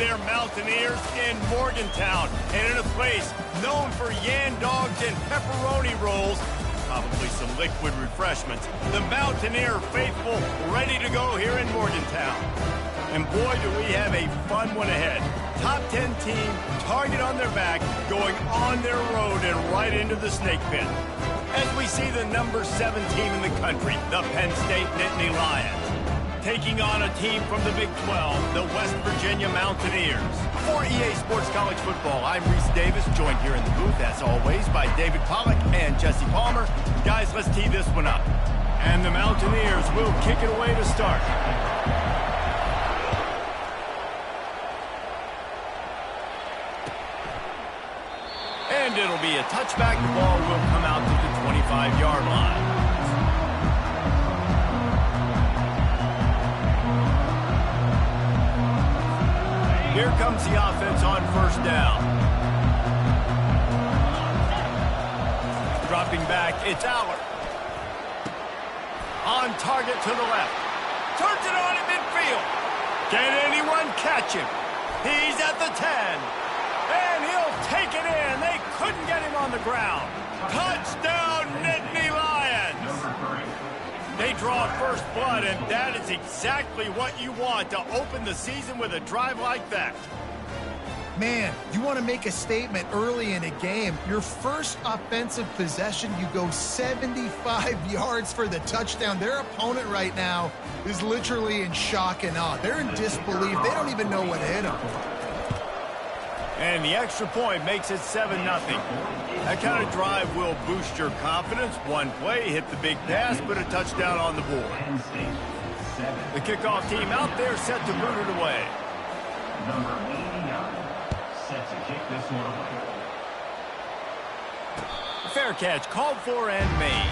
They're Mountaineers in Morgantown, and in a place known for yan dogs and pepperoni rolls, probably some liquid refreshments, the Mountaineer faithful ready to go here in Morgantown. And boy, do we have a fun one ahead. Top 10 team, target on their back, going on their road and right into the snake pit. As we see the number 7 team in the country, the Penn State Nittany Lions, taking on a team from the Big 12, the West Virginia Mountaineers. For EA Sports College Football, I'm Reese Davis, joined here in the booth, as always, by David Pollack and Jesse Palmer. Guys, let's tee this one up. And the Mountaineers will kick it away to start. And it'll be a touchback. The ball will come out to the 25-yard line. Here comes the offense on first down. Dropping back, it's Allard. On target to the left. Turns it on at midfield. Can anyone catch him? He's at the 10. And he'll take it in. They couldn't get him on the ground. Touchdown, Nittany Lions. They draw first blood, and that is exactly what you want to open the season with a drive like that. Man, you want to make a statement early in a game. Your first offensive possession, you go 75 yards for the touchdown. Their opponent right now is literally in shock and awe. They're in disbelief. They don't even know what hit them. And the extra point makes it 7-0. That kind of drive will boost your confidence. One play, hit the big pass, put a touchdown on the board. The kickoff team out there set to boot it away. Number 89 set to kick this one away. Fair catch called for and made.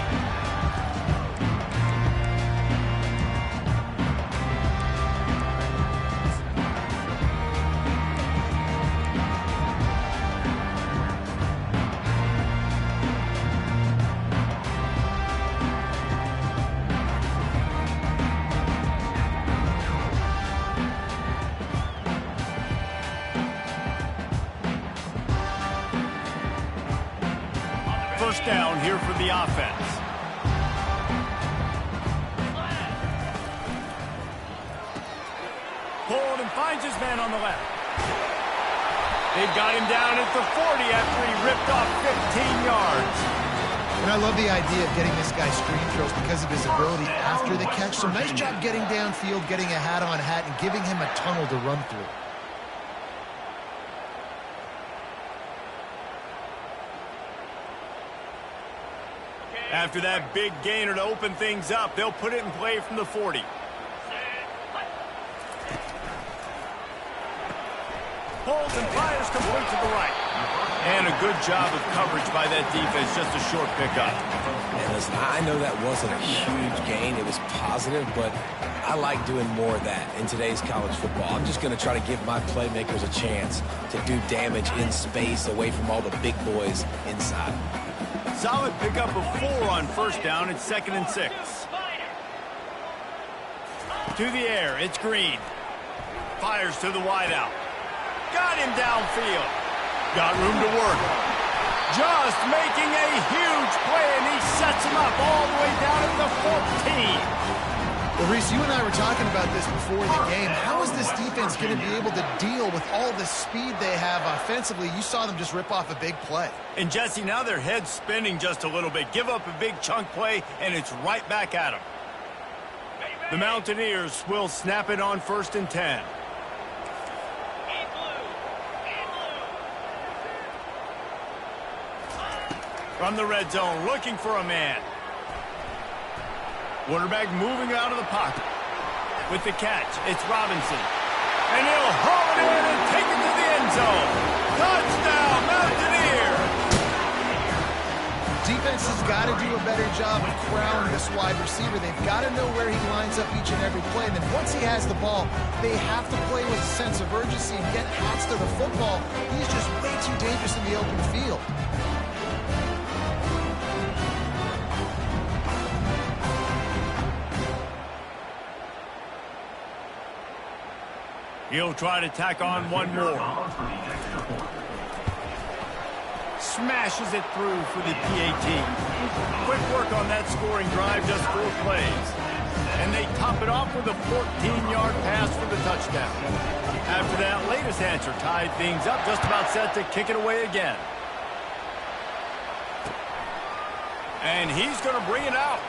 First down here for the offense. Pulled and finds his man on the left. They've got him down at the 40 after he ripped off 15 yards. And I love the idea of getting this guy screen throws because of his ability after the catch. So nice job getting downfield, getting a hat-on hat, and giving him a tunnel to run through. After that big gainer to open things up, they'll put it in play from the 40. Pulls and fires complete to the right. And a good job of coverage by that defense, just a short pickup. And listen, I know that wasn't a huge gain. It was positive, but I like doing more of that in today's college football. I'm just going to try to give my playmakers a chance to do damage in space away from all the big boys inside. Solid pickup of 4 on first down. It's 2nd and 6. To the air, it's Green. Fires to the wideout. Got him downfield. Got room to work. Just making a huge play, and he sets him up all the way down at the 14. Well, Reese, you and I were talking about this before the game. How is this defense going to be able to deal with all the speed they have offensively? You saw them just rip off a big play. And, Jesse, now their head's spinning just a little bit. Give up a big chunk play, and it's right back at them. The Mountaineers will snap it on 1st and 10. From the red zone, looking for a man. Quarterback moving out of the pocket. With the catch, it's Robinson. And he'll haul it in and take it to the end zone. Touchdown, Mountaineers! Defense has got to do a better job of crowding this wide receiver. They've got to know where he lines up each and every play. And then once he has the ball, they have to play with a sense of urgency and get hats to the football. He's just way too dangerous in the open field. He'll try to tack on one more. Smashes it through for the PAT. Quick work on that scoring drive, just 4 plays. And they top it off with a 14-yard pass for the touchdown. After that latest answer tied things up, just about set to kick it away again. And he's going to bring it out.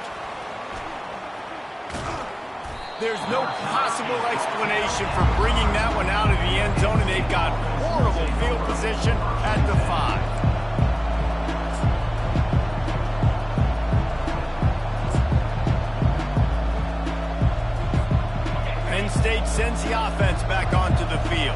There's no possible explanation for bringing that one out of the end zone, and they've got horrible field position at the 5. Penn State sends the offense back onto the field.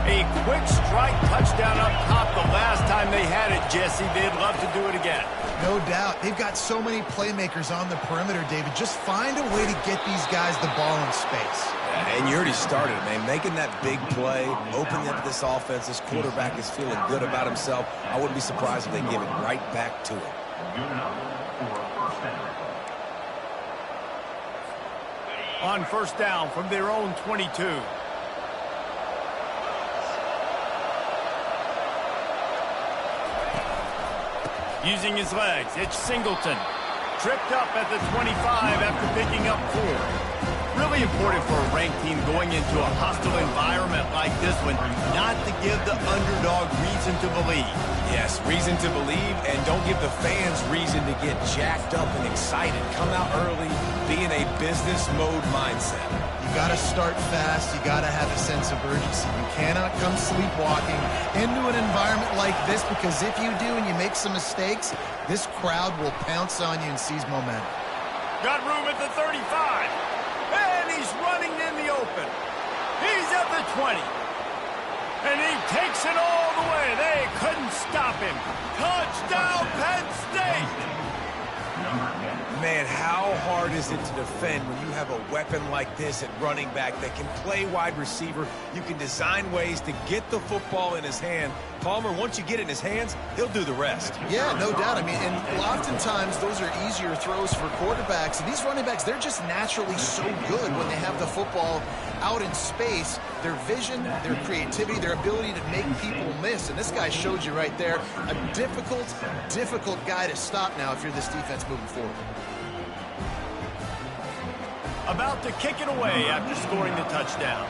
A quick strike touchdown up top the last time they had it, Jesse. They'd love to do it again. No doubt. They've got so many playmakers on the perimeter, David. Just find a way to get these guys the ball in space. Yeah, and you already started, man. Making that big play, opening up this offense. This quarterback is feeling good about himself. I wouldn't be surprised if they give it right back to him. Good enough for first down. On first down from their own 22. Using his legs, it's Singleton. Tripped up at the 25 after picking up 4. Really important for a ranked team going into a hostile environment like this one, not to give the underdog reason to believe. Yes, reason to believe, and don't give the fans reason to get jacked up and excited. Come out early, be in a business mode mindset. You got to start fast. You got to have a sense of urgency. You cannot come sleepwalking into an environment like this, because if you do and you make some mistakes, this crowd will pounce on you and seize momentum. Got room at the 35. And he's running in the open. He's at the 20. And he takes it all the way. They couldn't stop him. Touchdown, Penn State! Man, how hard is it to defend when you have a weapon like this at running back that can play wide receiver? You can design ways to get the football in his hand. Palmer, once you get it in his hands, he'll do the rest. Yeah, no doubt. I mean, and oftentimes those are easier throws for quarterbacks. And these running backs, they're just naturally so good when they have the football out in space. Their vision, their creativity, their ability to make people miss. And this guy showed you right there, a difficult guy to stop now if you're this defense moving forward. About to kick it away after scoring the touchdown.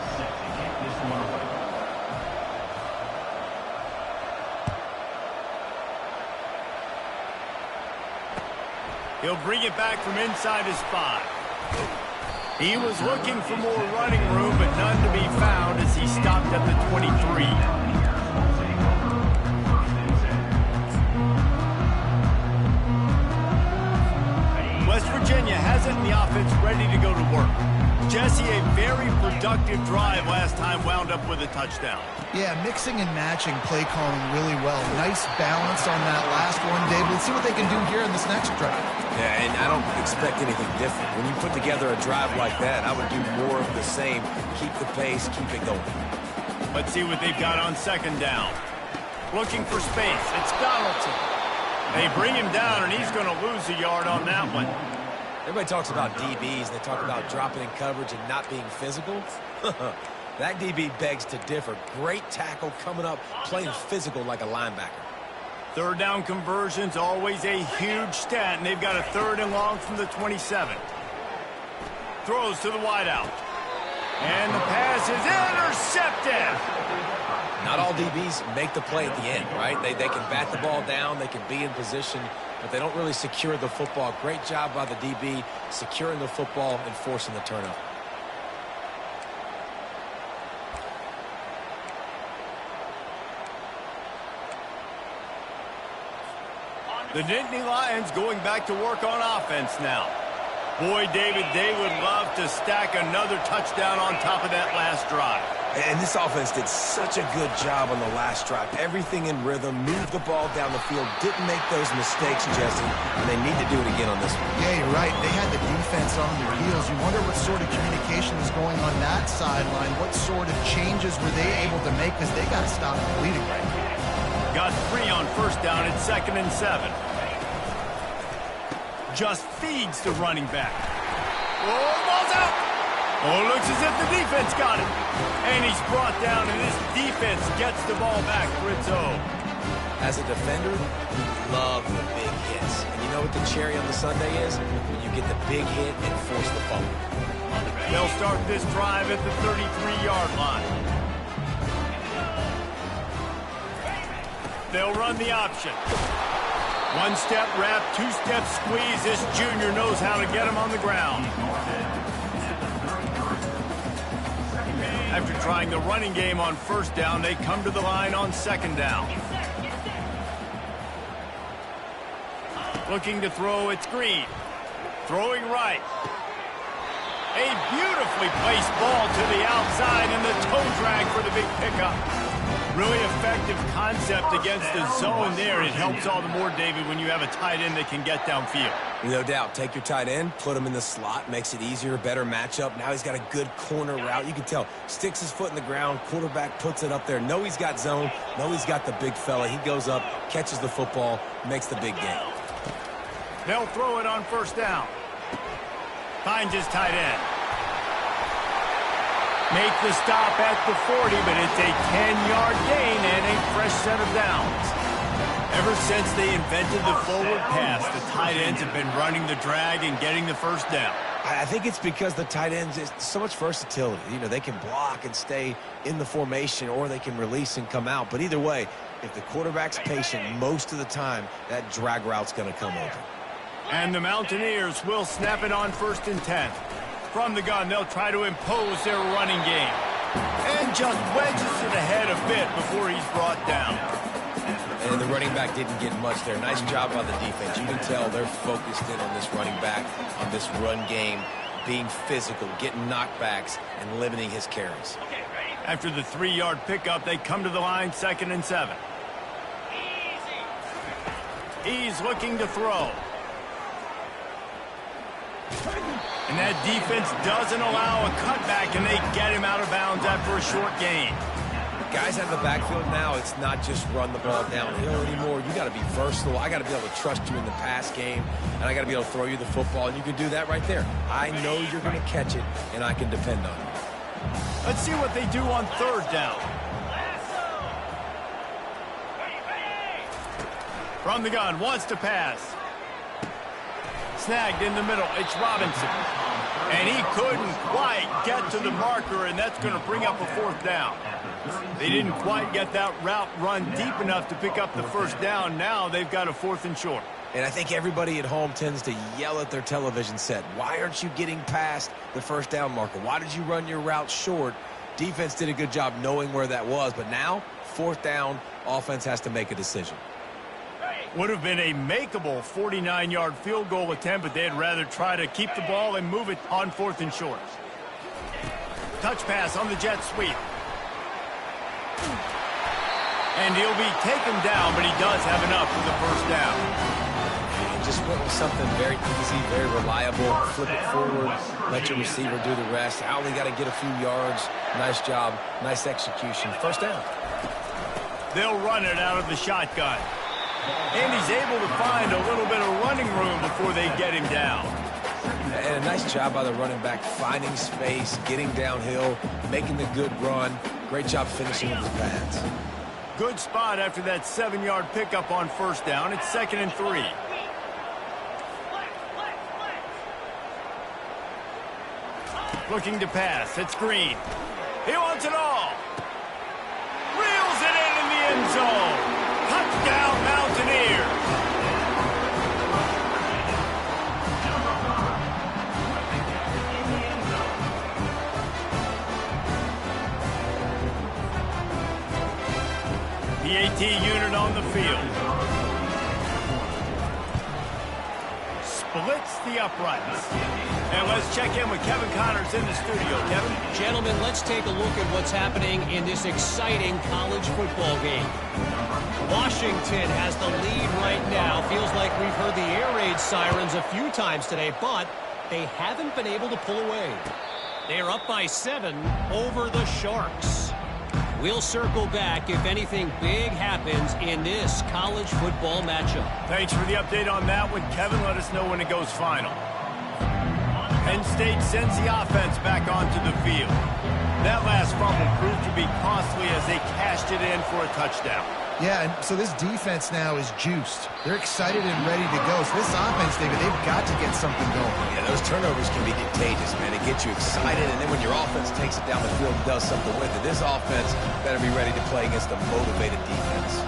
He'll bring it back from inside his 5. He was looking for more running room, but none to be found as he stopped at the 23. West Virginia has it in the offense ready to go to work. Jesse, a very productive drive last time, wound up with a touchdown. Yeah, mixing and matching play calling really well. Nice balance on that last one, Dave. Let's see what they can do here in this next drive. Yeah, and I don't expect anything different. When you put together a drive like that, I would do more of the same. Keep the pace, keep it going. Let's see what they've got on second down. Looking for space. It's Donaldson. They bring him down, and he's going to lose a yard on that one. Everybody talks about DBs. They talk about dropping in coverage and not being physical. That DB begs to differ. Great tackle coming up, playing physical like a linebacker. Third down conversion's always a huge stat, and they've got a 3rd and long from the 27. Throws to the wideout. And the pass is intercepted. Not all DBs make the play at the end, right? They can bat the ball down, they can be in position, but they don't really secure the football. Great job by the DB securing the football and forcing the turnover. The Nittany Lions going back to work on offense now. Boy, David, they would love to stack another touchdown on top of that last drive. And this offense did such a good job on the last drive. Everything in rhythm, moved the ball down the field, didn't make those mistakes, Jesse, and they need to do it again on this one. Yeah, you're right. They had the defense on their heels. You wonder what sort of communication is going on that sideline. What sort of changes were they able to make, because they got to stop the bleeding right now. Got 3 on first down at 2nd and 7. Just feeds the running back. Oh, ball's out! Oh, looks as if the defense got him. And he's brought down, and this defense gets the ball back for its own. As a defender, you love the big hits. And you know what the cherry on the sundae is? When you get the big hit and force the fumble. They'll start this drive at the 33-yard line. They'll run the option. One-step wrap, two-step squeeze. This junior knows how to get him on the ground. After trying the running game on first down, they come to the line on second down. Looking to throw, it's Green. Throwing right. A beautifully placed ball to the outside and the toe drag for the big pickup. Really effective concept against the zone there. It helps all the more, David, when you have a tight end that can get downfield. No doubt. Take your tight end, put him in the slot, makes it easier, better matchup. Now he's got a good corner route. You can tell. Sticks his foot in the ground, quarterback puts it up there. Know he's got zone, know he's got the big fella. He goes up, catches the football, makes the big game. They'll throw it on first down. Finds his tight end. Make the stop at the 40, but it's a 10-yard gain and a fresh set of downs. Ever since they invented the forward pass, the tight ends have been running the drag and getting the first down. I think it's because the tight ends is so much versatility. You know, they can block and stay in the formation, or they can release and come out. But either way, if the quarterback's patient most of the time, that drag route's going to come open. And the Mountaineers will snap it on 1st and 10. From the gun, they'll try to impose their running game. And just wedges it ahead a bit before he's brought down. And the running back didn't get much there. Nice job by the defense. You can tell they're focused in on this running back, on this run game, being physical, getting knockbacks, and limiting his carries. After the 3-yard pickup, they come to the line 2nd and 7. He's looking to throw. And that defense doesn't allow a cutback, and they get him out of bounds after a short gain. Guys out of the backfield now, it's not just run the ball downhill anymore. You got to be versatile. I got to be able to trust you in the pass game, and I got to be able to throw you the football, and you can do that right there. I know you're going to catch it, and I can depend on it. Let's see what they do on 3rd down. From the gun, wants to pass. Snagged in the middle, it's Robinson. And he couldn't quite get to the marker, and that's going to bring up a 4th down. They didn't quite get that route run deep enough to pick up the first down. Now they've got a 4th and short. And I think everybody at home tends to yell at their television set. Why aren't you getting past the first down marker? Why did you run your route short? Defense did a good job knowing where that was, but now, 4th down, offense has to make a decision. Would have been a makeable 49-yard field goal attempt, but they'd rather try to keep the ball and move it on 4th and short. Touch pass on the jet sweep. And he'll be taken down, but he does have enough for the first down. And just went with something very easy, very reliable. Flip it forward, let your receiver do the rest. I only got to get a few yards. Nice job, nice execution. First down. They'll run it out of the shotgun. And he's able to find a little bit of running room before they get him down. And a nice job by the running back, finding space, getting downhill, making the good run. Great job finishing with his pads. Good spot after that 7-yard pickup on first down. It's 2nd and 3. Looking to pass. It's Green. He wants it all. Reels it in the end zone. Touchdown, Mountaineers. The AT unit on the field. Splits the uprights. And let's check in with Kevin Connors in the studio. Kevin? Gentlemen, let's take a look at what's happening in this exciting college football game. Washington has the lead right now. Feels like we've heard the air raid sirens a few times today, but they haven't been able to pull away. They're up by 7 over the Sharks. We'll circle back if anything big happens in this college football matchup. Thanks for the update on that one, Kevin. Let us know when it goes final. Penn State sends the offense back onto the field. That last fumble proved to be costly as they cashed it in for a touchdown. Yeah, and so this defense now is juiced. They're excited and ready to go. So this offense, David, they've got to get something going. Yeah, those turnovers can be contagious, man. It gets you excited, and then when your offense takes it down the field and does something with it, this offense better be ready to play against a motivated defense.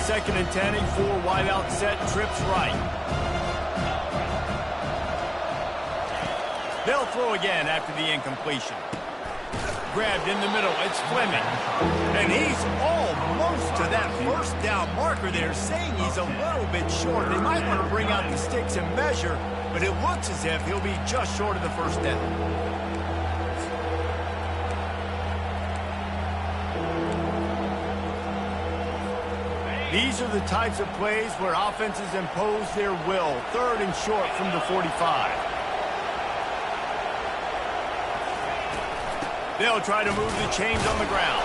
Second and 10, a four-wide out set, trips right. They'll throw again after the incompletion. Grabbed in the middle, it's Fleming. And he's almost to that first down marker there, saying he's a little bit short. They might want to bring out the sticks and measure, but it looks as if he'll be just short of the first down. These are the types of plays where offenses impose their will. Third and short from the 45. They'll try to move the chains on the ground.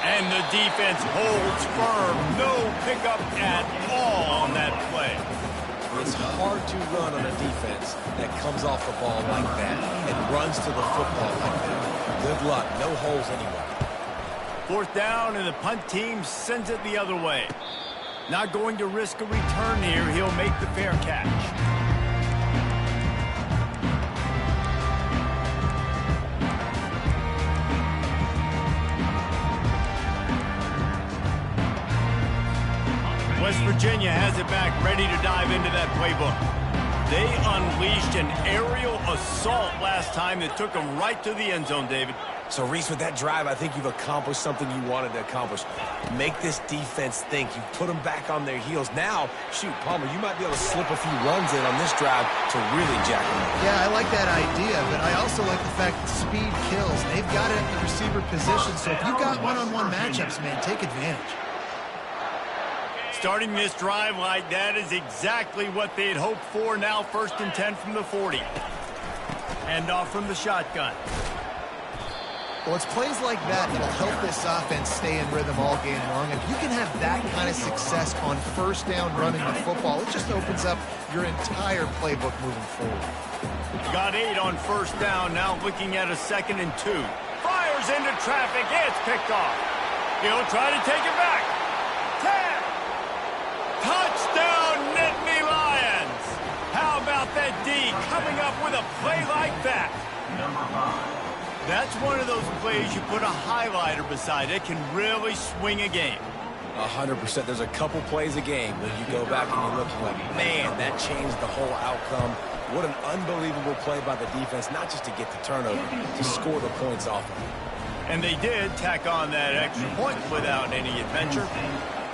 And the defense holds firm. No pickup at all on that play. It's hard to run on a defense that comes off the ball like that and runs to the football like that. Good luck. No holes anywhere. Fourth down, and the punt team sends it the other way. Not going to risk a return here. He'll make the fair catch. West Virginia has it back, ready to dive into that playbook. They unleashed an aerial assault last time that took them right to the end zone, David. So, Reese, with that drive, I think you've accomplished something you wanted to accomplish. Make this defense think. You put them back on their heels. Now, shoot, Palmer, you might be able to slip a few runs in on this drive to really jack them up. Yeah, I like that idea, but I also like the fact that speed kills. They've got it at the receiver position, so if you've got one-on-one matchups, man, take advantage. Starting this drive like that is exactly what they had hoped for. Now 1st and 10 from the 40. Hand off from the shotgun. Well, it's plays like that that'll help this offense stay in rhythm all game long. If you can have that kind of success on first down running the football, it just opens up your entire playbook moving forward. Got 8 on first down, now looking at a 2nd and 2. Fires into traffic, it's picked off. He'll try to take it back. 10. Touchdown, Nittany Lions. How about that D coming up with a play like that? Number 5. That's one of those plays you put a highlighter beside. It can really swing a game. 100%. There's a couple plays a game where you go back and you're looking like, man, that changed the whole outcome. What an unbelievable play by the defense, not just to get the turnover, to score the points off of it. And they did tack on that extra point without any adventure.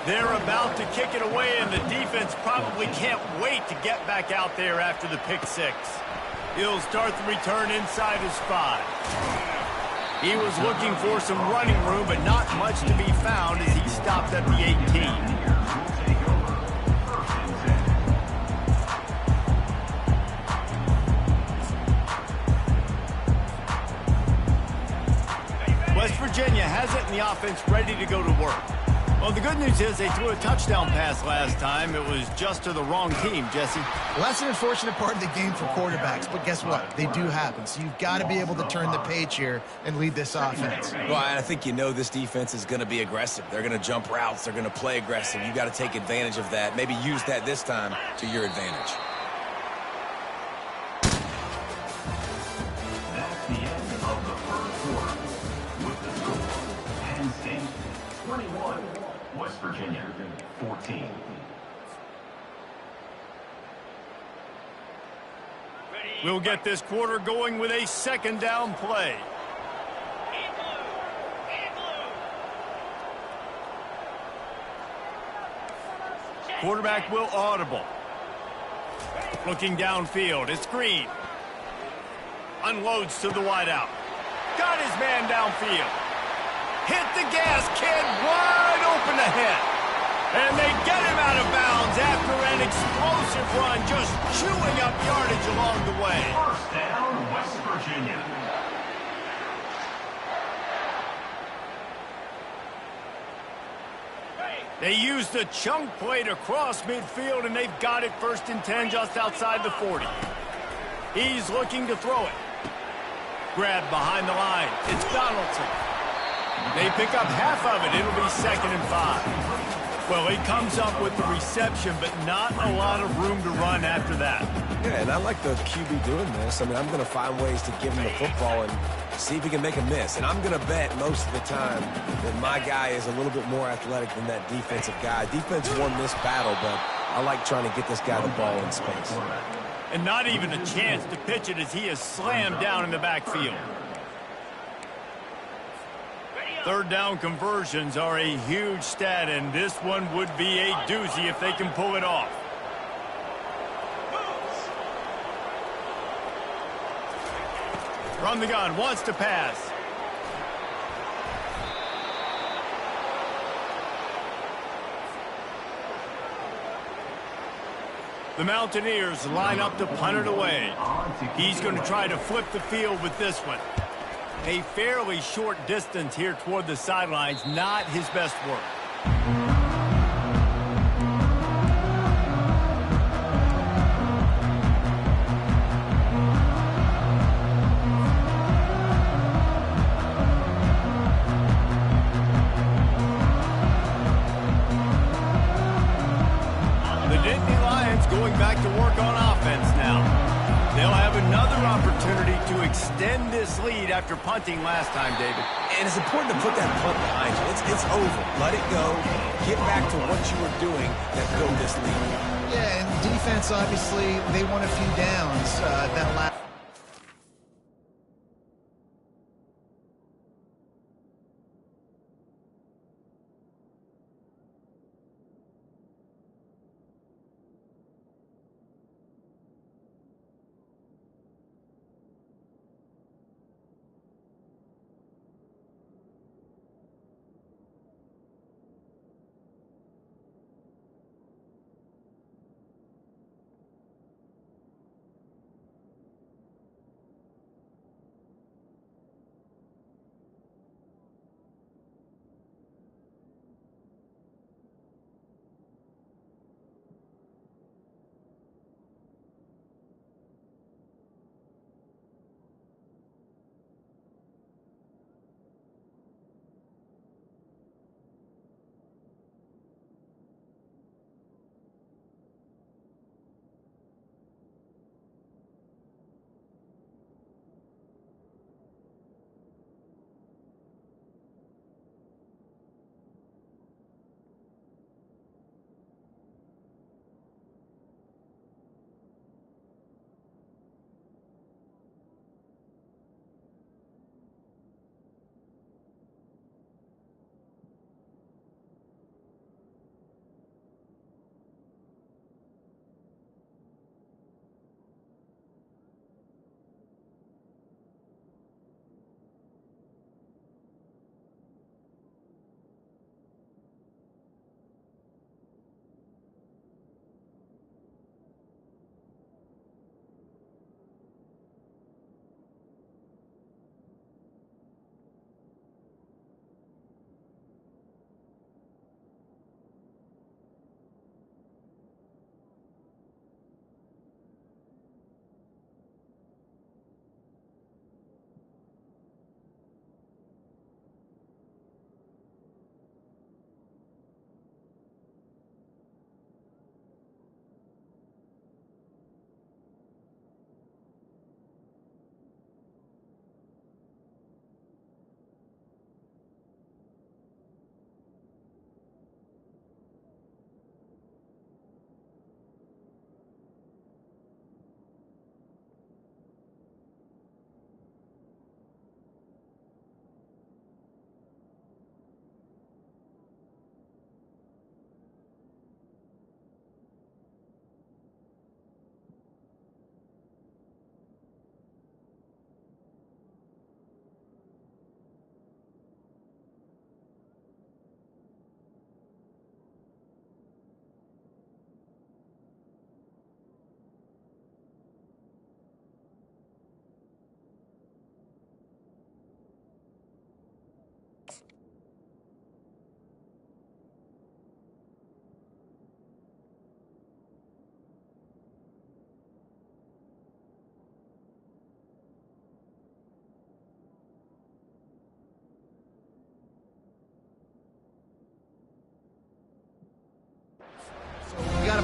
They're about to kick it away, and the defense probably can't wait to get back out there after the pick six. He'll start the return inside his 5. He was looking for some running room, but not much to be found as he stopped at the 18. West Virginia has it, and the offense ready to go to work. Well, the good news is they threw a touchdown pass last time. It was just to the wrong team, Jesse. Well, that's an unfortunate part of the game for quarterbacks, but guess what? They do happen. So you've got to be able to turn the page here and lead this offense. Well, I think you know this defense is going to be aggressive. They're going to jump routes. They're going to play aggressive. You've got to take advantage of that. Maybe use that this time to your advantage. That's the end of the first quarter. With the score, Penn State 21, West Virginia 14. We'll get this quarter going with a second down play. Quarterback will audible. Looking downfield, it's Green. Unloads to the wideout. Got his man downfield. Hit the gas, kid. Wide open ahead. And they get him out of bounds after an explosive run, just chewing up yardage along the way. First down, West Virginia. They used the chunk play to cross midfield, and they've got it 1st and 10 just outside the 40. He's looking to throw it. Grab behind the line. It's Donaldson. They pick up half of it. It'll be 2nd and 5. Well, he comes up with the reception, but not a lot of room to run after that. Yeah, and I like the QB doing this. I mean, I'm going to find ways to give him the football and see if he can make a miss. And I'm going to bet most of the time that my guy is a little bit more athletic than that defensive guy. Defense won this battle, but I like trying to get this guy the ball in space. And not even a chance to pitch it as he is slammed down in the backfield. 3rd down conversions are a huge stat, and this one would be a doozy if they can pull it off. From the gun, wants to pass. The Mountaineers line up to punt it away. He's going to try to flip the field with this one. A fairly short distance here toward the sidelines, not his best work. The Nittany Lions going back to work on offense now. They'll have another opportunity to extend this lead after punting last time, David. And it's important to put that punt behind you. It's over. Let it go. Get back to what you were doing that built this lead. Yeah, and defense, obviously, they won a few downs that last.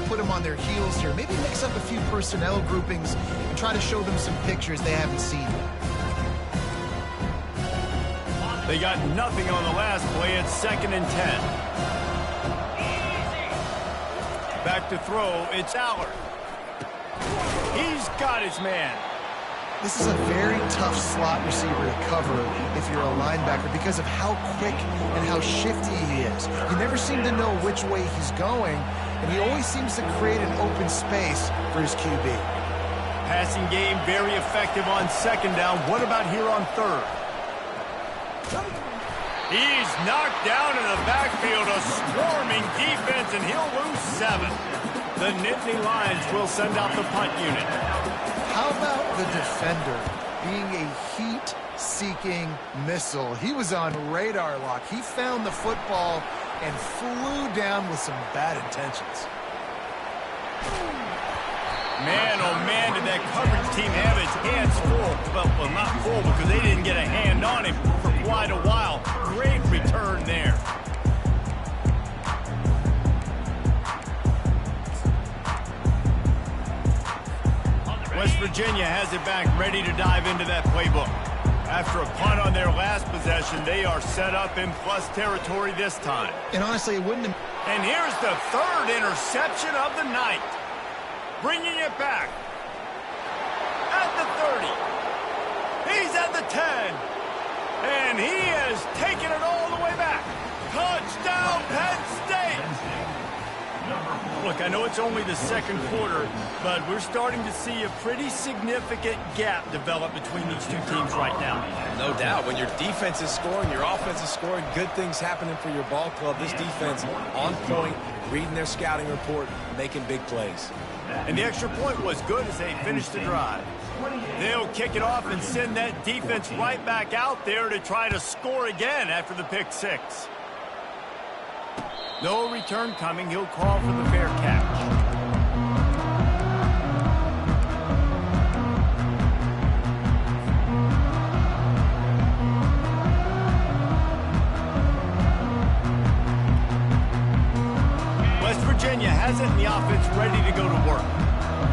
put them on their heels here. Maybe mix up a few personnel groupings and try to show them some pictures they haven't seen yet. They got nothing on the last play. It's 2nd and 10. Back to throw. It's Allard. He's got his man. This is a very tough slot receiver to cover if you're a linebacker because of how quick and how shifty he is. You never seem to know which way he's going, and he always seems to create an open space for his QB. Passing game very effective on 2nd down. What about here on 3rd? He's knocked down in the backfield, a swarming defense, and he'll lose 7. The Nittany Lions will send out the punt unit. How about the defender being a heat-seeking missile? He was on radar lock. He found the football and flew down with some bad intentions. Man, oh man, did that coverage team have its hands full. Well, not full because they didn't get a hand on him for quite a while. Great return there. West Virginia has it back, ready to dive into that playbook. After a punt on their last possession, they are set up in plus territory this time. And honestly, it wouldn't have... And here's the 3rd interception of the night. Bringing it back. At the 30. He's at the 10. And he has taken it all the way back. Touchdown, Penn State! Look, I know it's only the 2nd quarter, but we're starting to see a pretty significant gap develop between these two teams right now. No doubt. When your defense is scoring, your offense is scoring, good things happening for your ball club. This defense on point, reading their scouting report, making big plays. And the extra point was good as they finished the drive. They'll kick it off and send that defense right back out there to try to score again after the pick 6. No return coming. He'll call for the fair catch. West Virginia has it, and the offense ready to go to work.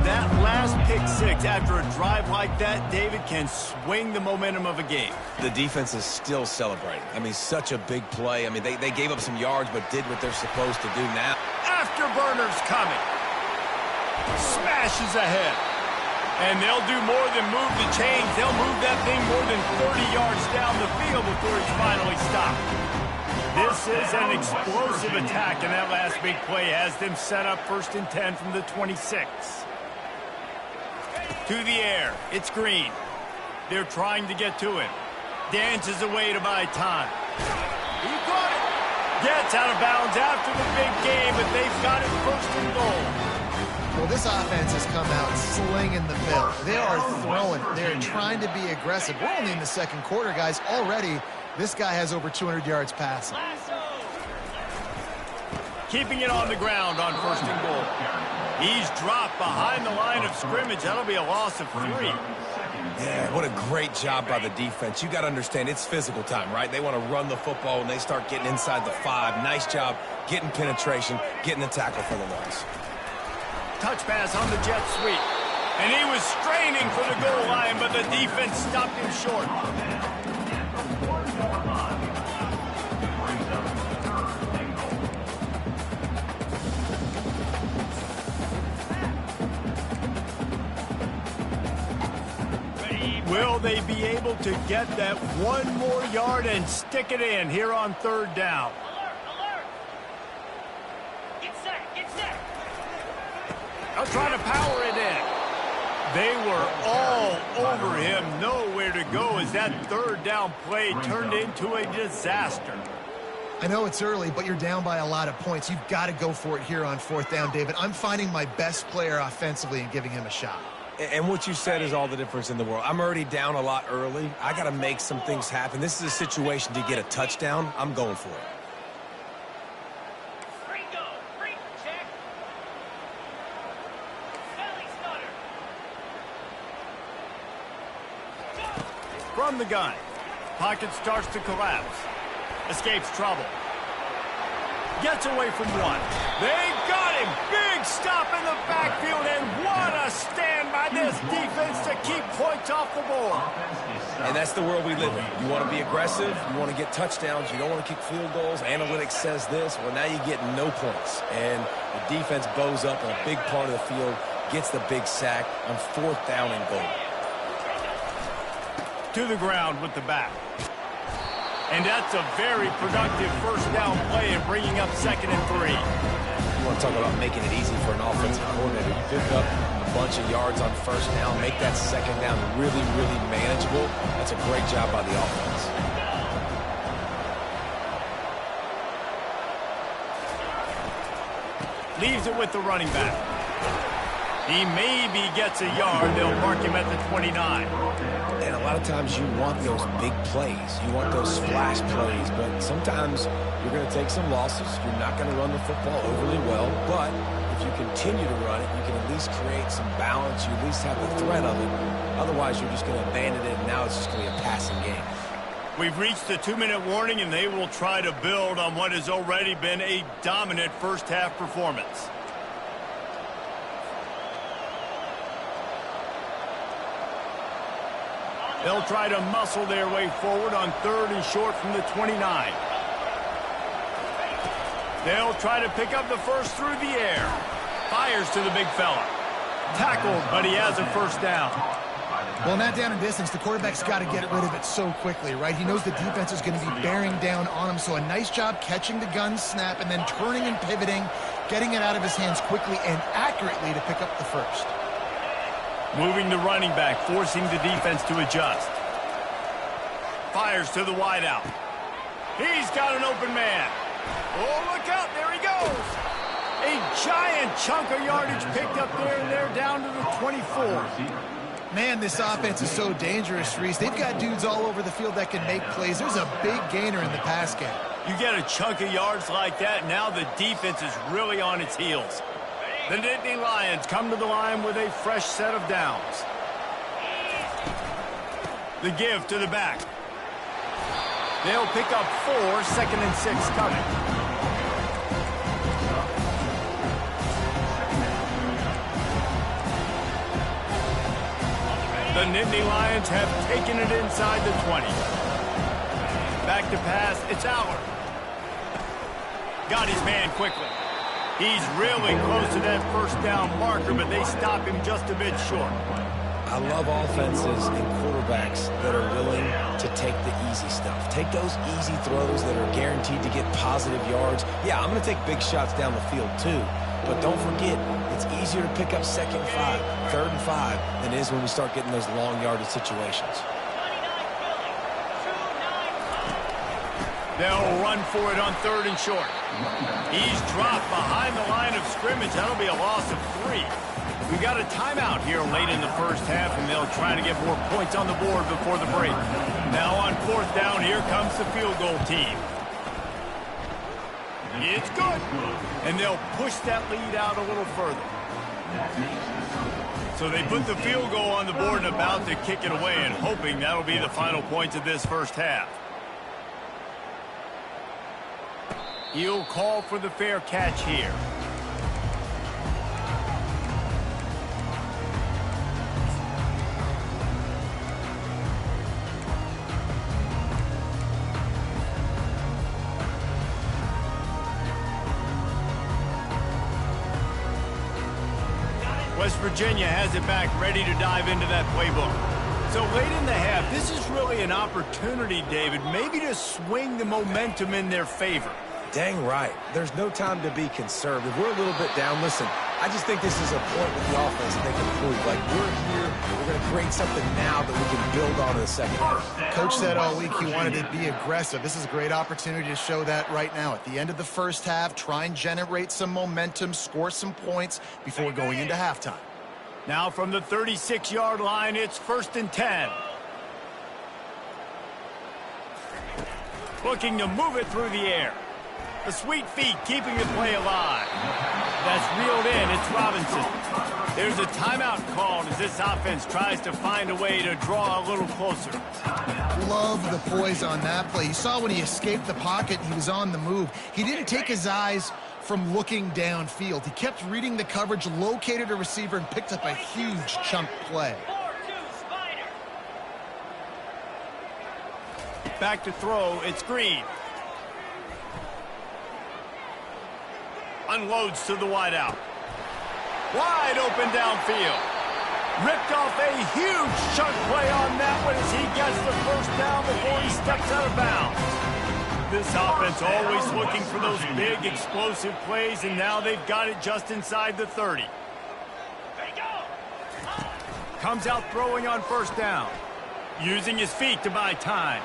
That last pick 6 after a drive like that, David, can swing the momentum of a game. The defense is still celebrating. I mean, such a big play. I mean, they gave up some yards but did what they're supposed to do now. Afterburner's coming. Smashes ahead. And they'll do more than move the chains. They'll move that thing more than 30 yards down the field before he's finally stopped. This is an explosive attack, and that last big play has them set up 1st and 10 from the 26. To the air. It's Green. They're trying to get to him. Dances away to buy time. He got it. Gets out of bounds after the big game, but they've got it 1st and goal. Well, this offense has come out slinging the bill. They are throwing. They're trying to be aggressive. We're only in the 2nd quarter, guys. Already, this guy has over 200 yards passing. Keeping it on the ground on 1st and goal. He's dropped behind the line of scrimmage. That'll be a loss of 3. Yeah, what a great job by the defense. You got to understand, it's physical time, right? They want to run the football when they start getting inside the 5. Nice job getting penetration, getting the tackle for the loss. Touch pass on the jet sweep. And he was straining for the goal line, but the defense stopped him short. Will they be able to get that 1 more yard and stick it in here on 3rd down? Alert! Get set! Get set! They'll try to power it in. They were all over him. Nowhere to go as that 3rd down play turned into a disaster. I know it's early, but you're down by a lot of points. You've got to go for it here on 4th down, David. I'm finding my best player offensively and giving him a shot. And what you said is all the difference in the world. I'm already down a lot early. I got to make some things happen. This is a situation to get a touchdown. I'm going for it. Ringo! Ring check! Belly stutter! From the gun. Pocket starts to collapse. Escapes trouble. Gets away from 1. They got it! him! Big stop in the backfield, and what a stand by this defense to keep points off the board. And that's the world we live in. You want to be aggressive, you want to get touchdowns, you don't want to kick field goals. Analytics says this. Well, now you get no points. And the defense bows up in a big part of the field, gets the big sack on 4th down and goal. To the ground with the back. And that's a very productive first down play and bringing up 2nd and 3. You want to talk about making it easy for an offensive coordinator. You pick up a bunch of yards on 1st down, make that 2nd down really, really manageable. That's a great job by the offense. Leaves it with the running back. He maybe gets a yard. They'll mark him at the 29. And a lot of times you want those big plays. You want those splash plays. But sometimes you're going to take some losses. You're not going to run the football overly well. But if you continue to run it, you can at least create some balance. You at least have the threat of it. Otherwise, you're just going to abandon it, and now it's just going to be a passing game. We've reached the 2-minute warning, and they will try to build on what has already been a dominant first-half performance. They'll try to muscle their way forward on 3rd and short from the 29. They'll try to pick up the first through the air. Fires to the big fella. Tackled, but he has a first down. Well, in that down and distance, the quarterback's got to get rid of it so quickly, right? He knows the defense is going to be bearing down on him, so a nice job catching the gun snap and then turning and pivoting, getting it out of his hands quickly and accurately to pick up the first. Moving the running back, forcing the defense to adjust. Fires to the wideout. He's got an open man. Oh, look out, there he goes. A giant chunk of yardage picked up there, and they're down to the 24. Man, this offense is so dangerous, Reese. They've got dudes all over the field that can make plays. There's a big gainer in the pass game. You get a chunk of yards like that, now the defense is really on its heels. The Nittany Lions come to the line with a fresh set of downs. The give to the back. They'll pick up 4, 2nd and 6 coming. The Nittany Lions have taken it inside the 20. Back to pass, it's Allard. Got his man quickly. He's really close to that first down marker, but they stop him just a bit short. I love offenses and quarterbacks that are willing to take the easy stuff. Take those easy throws that are guaranteed to get positive yards. Yeah, I'm going to take big shots down the field too. But don't forget, it's easier to pick up 2nd and 5, 3rd and 5 than it is when we start getting those long yardage situations. They'll run for it on 3rd and short. He's dropped behind the line of scrimmage. That'll be a loss of 3. We've got a timeout here late in the first half, and they'll try to get more points on the board before the break. Now on 4th down, here comes the field goal team. It's good. And they'll push that lead out a little further. So they put the field goal on the board and about to kick it away, and hoping that'll be the final points of this first half. He'll call for the fair catch here. West Virginia has it back, ready to dive into that playbook. So late in the half, this is really an opportunity, David, maybe to swing the momentum in their favor. Dang right. There's no time to be conservative. We're a little bit down. Listen, I just think this is a point with the offense that they can improve. Like, we're here, we're going to create something now that we can build on in the second half. Coach said all week he wanted to be aggressive. This is a great opportunity to show that right now. At the end of the first half, try and generate some momentum, score some points before going into halftime. Now from the 36-yard line, it's 1st and 10. Looking to move it through the air. The sweet feet keeping the play alive. That's reeled in. It's Robinson. There's a timeout called as this offense tries to find a way to draw a little closer. Love the poise on that play. You saw when he escaped the pocket, he was on the move. He didn't take his eyes from looking downfield. He kept reading the coverage, located a receiver, and picked up a huge chunk play. 4-2 Spider. Back to throw, it's Green. Unloads to the wideout. Wide open downfield. Ripped off a huge chunk play on that one as he gets the first down before he steps out of bounds. This offense always looking for those big explosive plays, and now they've got it just inside the 30. Comes out throwing on first down. Using his feet to buy time.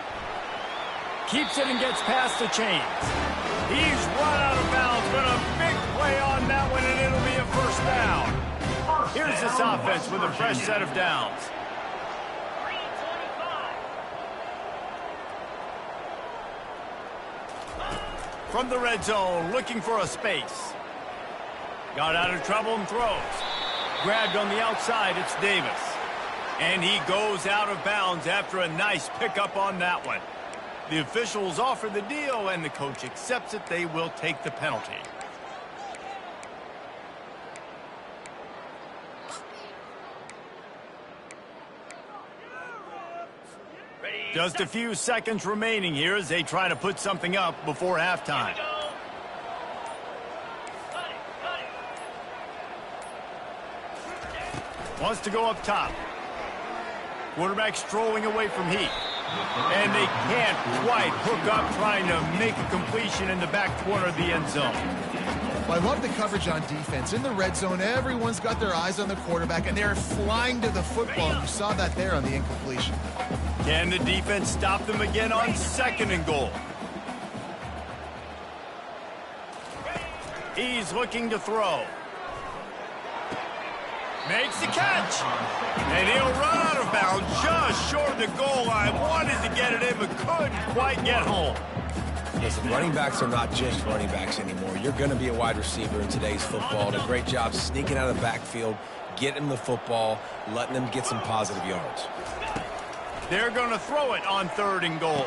Keeps it and gets past the chains. He's run out of bounds, but a big play on that one, and it'll be a first down. Here's this offense with a fresh set of downs. 3-25. From the red zone, looking for a space. Got out of trouble and throws. Grabbed on the outside, it's Davis. And he goes out of bounds after a nice pickup on that one. The officials offer the deal, and the coach accepts it. They will take the penalty. Just a few seconds remaining here as they try to put something up before halftime. Wants to go up top. Quarterback strolling away from heat. And they can't quite hook up trying to make a completion in the back corner of the end zone. Well, I love the coverage on defense. In the red zone, everyone's got their eyes on the quarterback, and they're flying to the football. You saw that there on the incompletion. Can the defense stop them again on second and goal? He's looking to throw. Makes the catch. And he'll run out of bounds just short of the goal line. Wanted to get it in, but couldn't quite get home. Listen, running backs are not just running backs anymore. You're going to be a wide receiver in today's football. And a great job sneaking out of the backfield, getting the football, letting them get some positive yards. They're going to throw it on third and goal.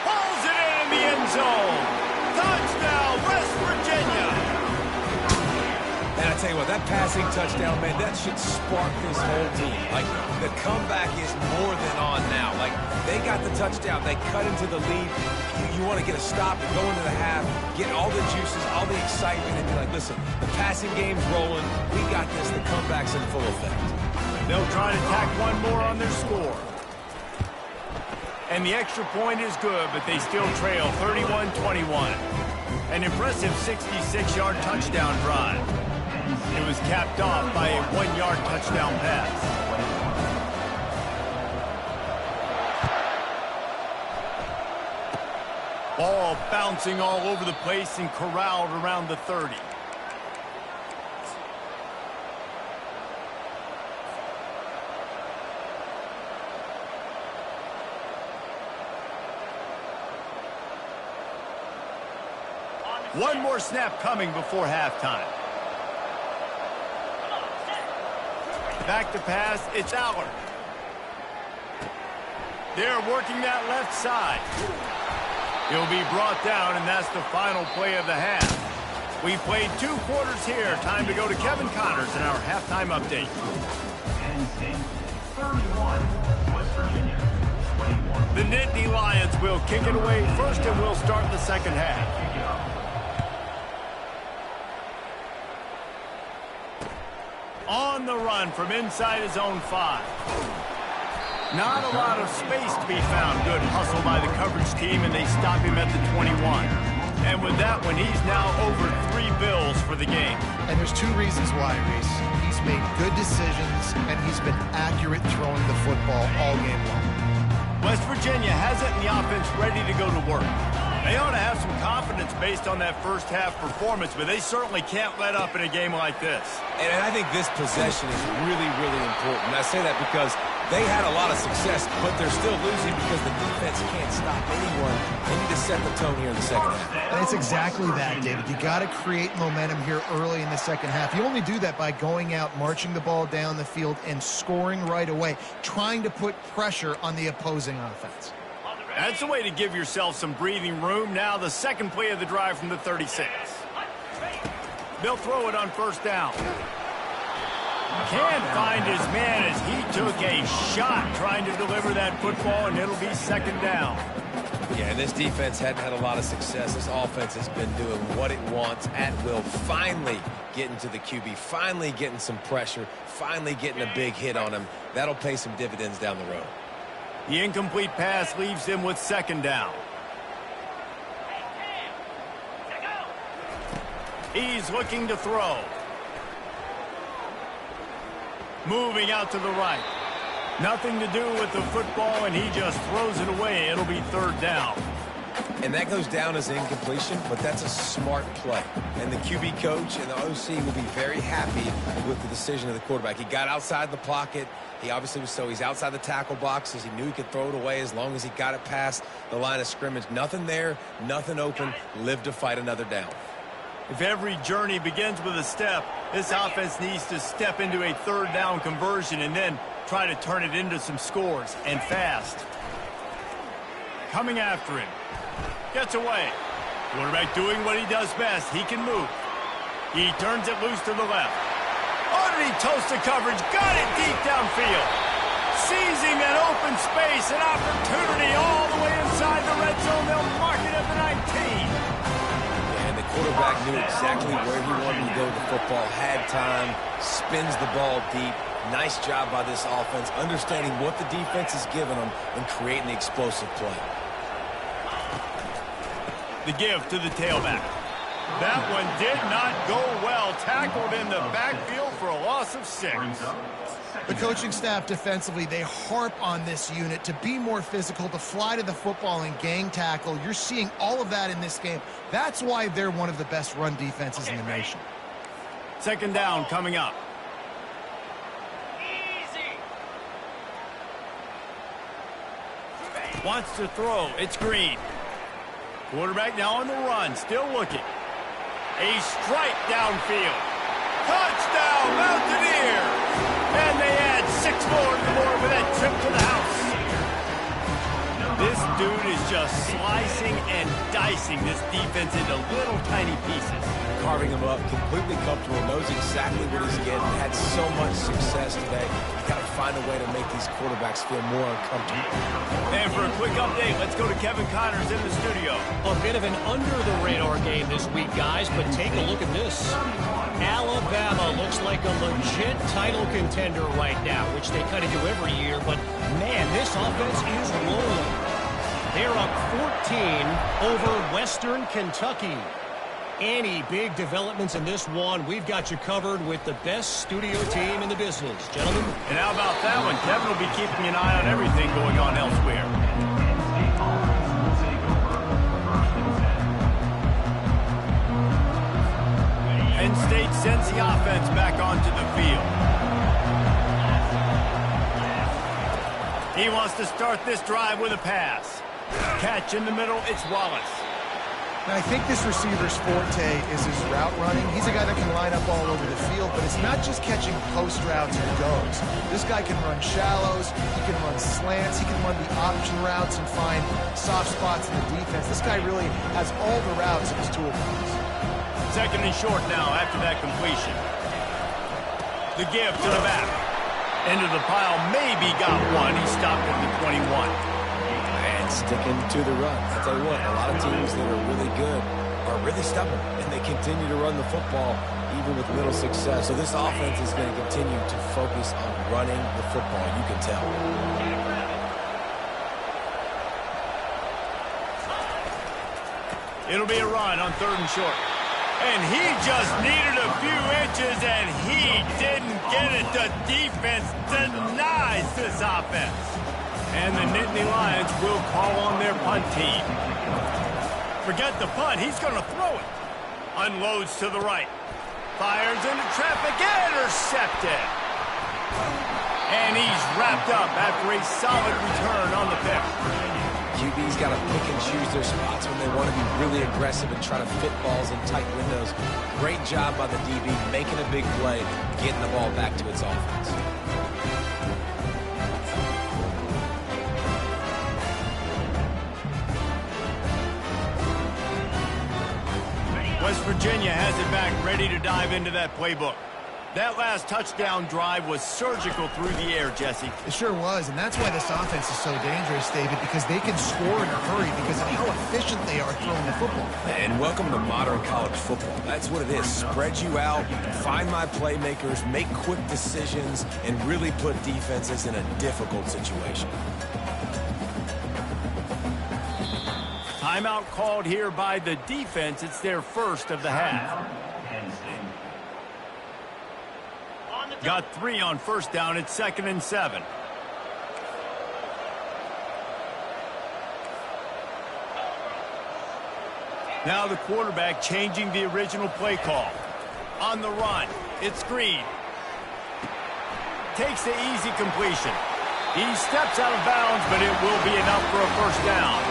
Pulls it in the end zone. Touchdown, West Virginia. And I tell you what, that passing touchdown, man, that should spark this whole team. Like, the comeback is more than on now. Like, they got the touchdown. They cut into the lead. You want to get a stop and go into the half, get all the juices, all the excitement, and be like, listen, the passing game's rolling. We got this. The comeback's in full effect. They'll try to tack one more on their score. And the extra point is good, but they still trail 31-21. An impressive 66-yard touchdown drive. It was capped off by a 1-yard touchdown pass. Ball bouncing all over the place and corralled around the 30. One more snap coming before halftime. Back to pass, it's Allard. They're working that left side. He'll be brought down, and that's the final play of the half. We played 2 quarters here. Time to go to Kevin Connors in our halftime update. 31, West Virginia, 21. The Nittany Lions will kick it away first, and we'll start the second half. On the run from inside his own 5. Not a lot of space to be found. Good hustle by the coverage team, and they stop him at the 21. And with that one, he's now over 3 bills for the game. And there's 2 reasons why, Reese. He's made good decisions, and he's been accurate throwing the football all game long. West Virginia has it in the offense ready to go to work. They ought to have some confidence based on that first half performance, but they certainly can't let up in a game like this. And I think this possession is really, really important. I say that because they had a lot of success, but they're still losing because the defense can't stop anyone. They need to set the tone here in the second half. And it's exactly that, David. You got to create momentum here early in the second half. You only do that by going out, marching the ball down the field, and scoring right away, trying to put pressure on the opposing offense. That's the way to give yourself some breathing room. Now the second play of the drive from the 36. They'll throw it on first down. Can't find his man as he took a shot trying to deliver that football, and it'll be second down. Yeah, and this defense hadn't had a lot of success. This offense has been doing what it wants at will. Finally getting to the QB, finally getting some pressure, finally getting a big hit on him. That'll pay some dividends down the road. The incomplete pass leaves him with second down. He's looking to throw. Moving out to the right. Nothing to do with the football, and he just throws it away. It'll be third down. And that goes down as incompletion, but that's a smart play. And the QB coach and the OC will be very happy with the decision of the quarterback. He got outside the pocket. He obviously was he's outside the tackle boxes. He knew he could throw it away as long as he got it past the line of scrimmage. Nothing there, nothing open. Live to fight another down. If every journey begins with a step, this offense needs to step into a third down conversion and then try to turn it into some scores, and fast. Coming after him. Gets away. Quarterback doing what he does best. He can move. He turns it loose to the left. Underneath toasted coverage. Got it deep downfield. Seizing that open space. An opportunity all the way inside the red zone. They'll mark it at the 19. And the quarterback knew exactly where he wanted to go with the football. Had time. Spins the ball deep. Nice job by this offense, understanding what the defense is giving them and creating the explosive play. The give to the tailback. That one did not go well. Tackled in the backfield for a loss of 6. The coaching staff defensively, they harp on this unit to be more physical, to fly to the football and gang tackle. You're seeing all of that in this game. That's why they're one of the best run defenses in the nation. Second down coming up. Wants to throw. It's Green. Quarterback now on the run. Still looking. A strike downfield. Touchdown, Mountaineers! And they add 6 more to the board with that trip to the house. This dude is just slicing and dicing this defense into little tiny pieces. Carving him up, completely comfortable, knows exactly what he's getting, had so much success today. You got to find a way to make these quarterbacks feel more uncomfortable. And for a quick update, let's go to Kevin Connors in the studio. A bit of an under-the-radar game this week, guys, but take a look at this. Alabama looks like a legit title contender right now, which they kind of do every year, but man, this offense is rolling. They're up 14 over Western Kentucky. Any big developments in this one, we've got you covered with the best studio team in the business. Gentlemen. And how about that one? Kevin will be keeping an eye on everything going on elsewhere. Penn State sends the offense back onto the field. He wants to start this drive with a pass. Catch in the middle, it's Wallace. And I think this receiver's forte is his route running. He's a guy that can line up all over the field, but it's not just catching post routes and goes. This guy can run shallows, he can run slants, he can run the option routes and find soft spots in the defense. This guy really has all the routes in his toolbox. Second and short now after that completion. The give to the back. Into the pile, maybe got one. He stopped at the 21. Sticking to the run. I'll tell you what, a lot of teams that are really good are really stubborn, and they continue to run the football even with little success. So this offense is going to continue to focus on running the football. You can tell. It'll be a run on third and short. And he just needed a few inches, and he didn't get it. The defense denies this offense. And the Nittany Lions will call on their punt team. Forget the punt. He's going to throw it. Unloads to the right. Fires into traffic. Intercepted. And he's wrapped up after a solid return on the pick. QB's got to pick and choose their spots when they want to be really aggressive and try to fit balls in tight windows. Great job by the DB, making a big play, getting the ball back to its offense. West Virginia has it back, ready to dive into that playbook. That last touchdown drive was surgical through the air, Jesse. It sure was, and that's why this offense is so dangerous, David, because they can score in a hurry because of how efficient they are throwing the football. And welcome to modern college football. That's what it is. Spread you out, find my playmakers, make quick decisions, and really put defenses in a difficult situation. Timeout called here by the defense. It's their first of the half. Got 3 on first down. It's 2nd and 7. Now the quarterback changing the original play call. On the run, it's Green. Takes the easy completion. He steps out of bounds, but it will be enough for a first down.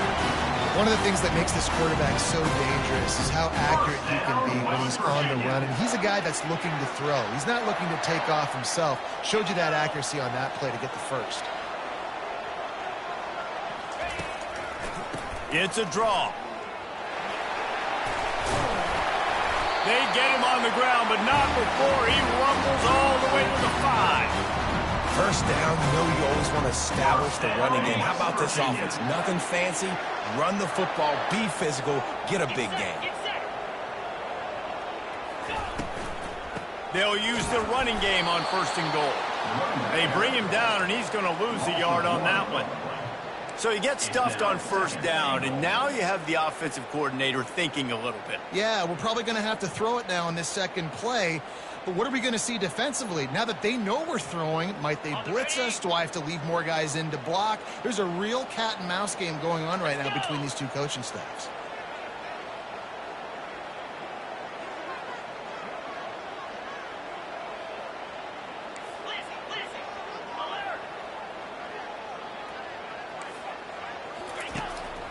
One of the things that makes this quarterback so dangerous is how accurate he can be when he's on the run. And he's a guy that's looking to throw. He's not looking to take off himself. Showed you that accuracy on that play to get the first. It's a draw. They get him on the ground, but not before he rumbles all the way to the 5. First down, you know you always want to establish the running game. How about this offense? Nothing fancy. Run the football, be physical, get a big gain. They'll use the running game on 1st and goal. They bring him down, and he's going to lose a yard on that one. So he gets stuffed on 1st down, and now you have the offensive coordinator thinking a little bit. Yeah, we're probably going to have to throw it now in this second play. But what are we going to see defensively? Now that they know we're throwing, might they blitz us? Do I have to leave more guys in to block? There's a real cat and mouse game going on right now between these two coaching staffs.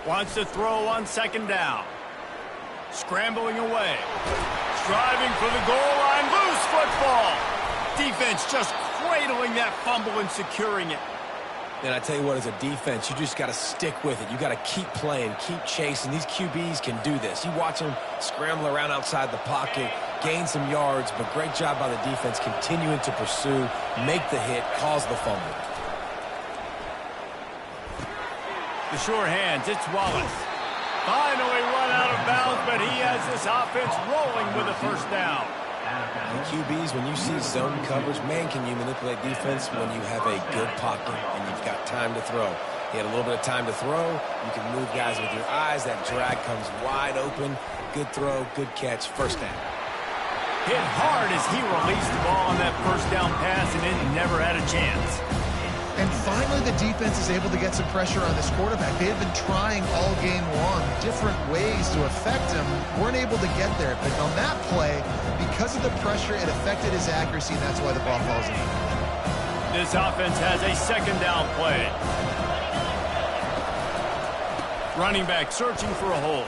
Wants to throw on 2nd down. Scrambling away. Driving for the goal line. Loose football. Defense just cradling that fumble and securing it. And I tell you what, as a defense, you just got to stick with it. You got to keep playing, keep chasing. These QBs can do this. You watch them scramble around outside the pocket, gain some yards, but great job by the defense continuing to pursue, make the hit, cause the fumble. The sure hands, it's Wallace. Finally run out of bounds, but he has this offense rolling with a first down. And QBs, when you see zone coverage, man, can you manipulate defense when you have a good pocket and you've got time to throw. He had a little bit of time to throw. You can move guys with your eyes. That drag comes wide open. Good throw, good catch, first down. Hit hard as he released the ball on that first down pass, and it never had a chance. And finally, the defense is able to get some pressure on this quarterback. They have been trying all game long different ways to affect him. Weren't able to get there. But on that play, because of the pressure, it affected his accuracy, and that's why the ball falls in. This offense has a 2nd down play. Running back searching for a hole.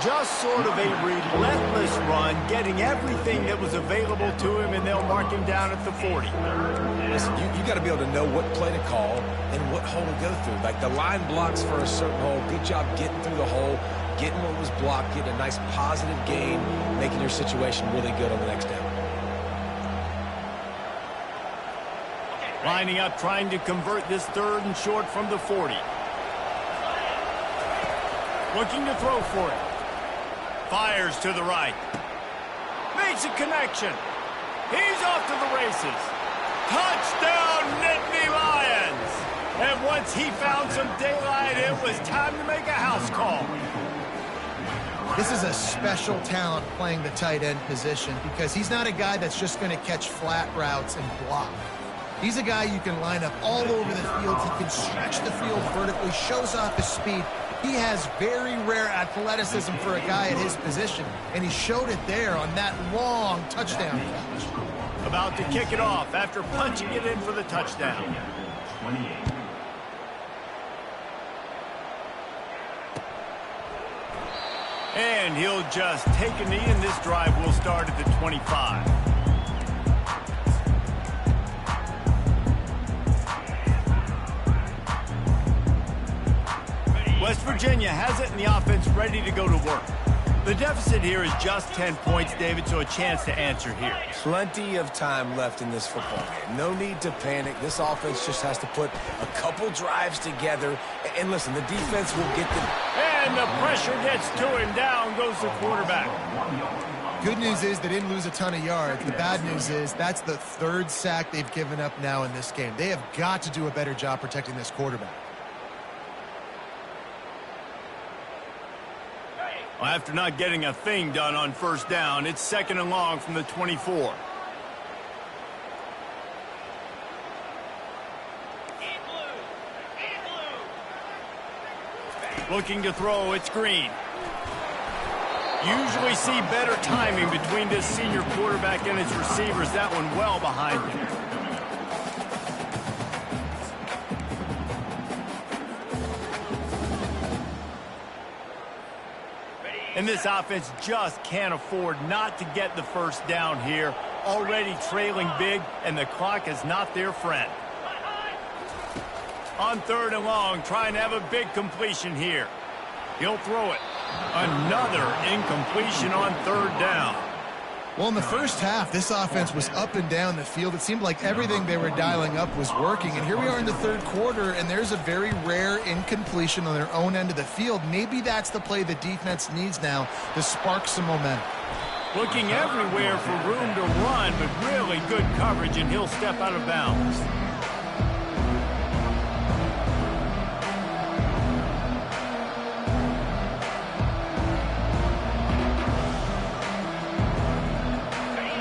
Just sort of a relentless run, getting everything that was available to him, and they'll mark him down at the 40. Listen, you got to be able to know what play to call and what hole to go through. Like the line blocks for a certain hole. Good job getting through the hole, getting what was blocked, getting a nice positive gain, making your situation really good on the next down. Lining up, trying to convert this 3rd and short from the 40. Looking to throw for it. Fires to the right. Makes a connection. He's off to the races. Touchdown, Nittany Lions! And once he found some daylight, it was time to make a house call. This is a special talent playing the tight end position because he's not a guy that's just going to catch flat routes and block. He's a guy you can line up all over the field. He can stretch the field vertically, shows off his speed. He has very rare athleticism for a guy at his position, and he showed it there on that long touchdown catch. About to kick it off after punching it in for the touchdown. 28. And he'll just take a knee, and this drive will start at the 25. West Virginia has it, and the offense ready to go to work. The deficit here is just 10 points, David, so a chance to answer here. Plenty of time left in this football game. No need to panic. This offense just has to put a couple drives together. And listen, the defense will get the... And the pressure gets to him. Down goes the quarterback. Good news is they didn't lose a ton of yards. The bad news is that's the third sack they've given up now in this game. They have got to do a better job protecting this quarterback. Well, after not getting a thing done on first down, it's 2nd and long from the 24. Looking to throw, it's Green. Usually see better timing between this senior quarterback and his receivers. That one well behind him. And this offense just can't afford not to get the first down here. Already trailing big, and the clock is not their friend. On 3rd and long, trying to have a big completion here. He'll throw it. Another incompletion on 3rd down. Well, in the first half, this offense was up and down the field. It seemed like everything they were dialing up was working. And here we are in the 3rd quarter, and there's a very rare incompletion on their own end of the field. Maybe that's the play the defense needs now to spark some momentum. Looking everywhere for room to run, but really good coverage, and he'll step out of bounds.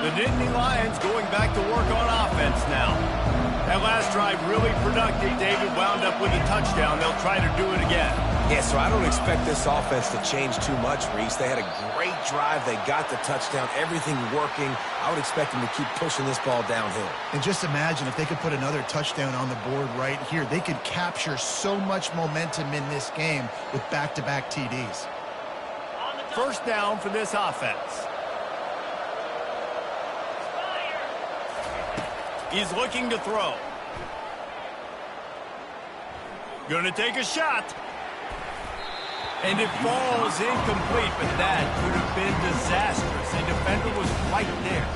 The Nittany Lions going back to work on offense now. That last drive really productive. David wound up with a touchdown. They'll try to do it again. Yeah, so I don't expect this offense to change too much, Reese. They had a great drive. They got the touchdown. Everything working. I would expect them to keep pushing this ball downhill. And just imagine if they could put another touchdown on the board right here. They could capture so much momentum in this game with back-to-back TDs. First down for this offense. He's looking to throw. Gonna take a shot. And it falls incomplete, but that could have been disastrous. A defender was right there.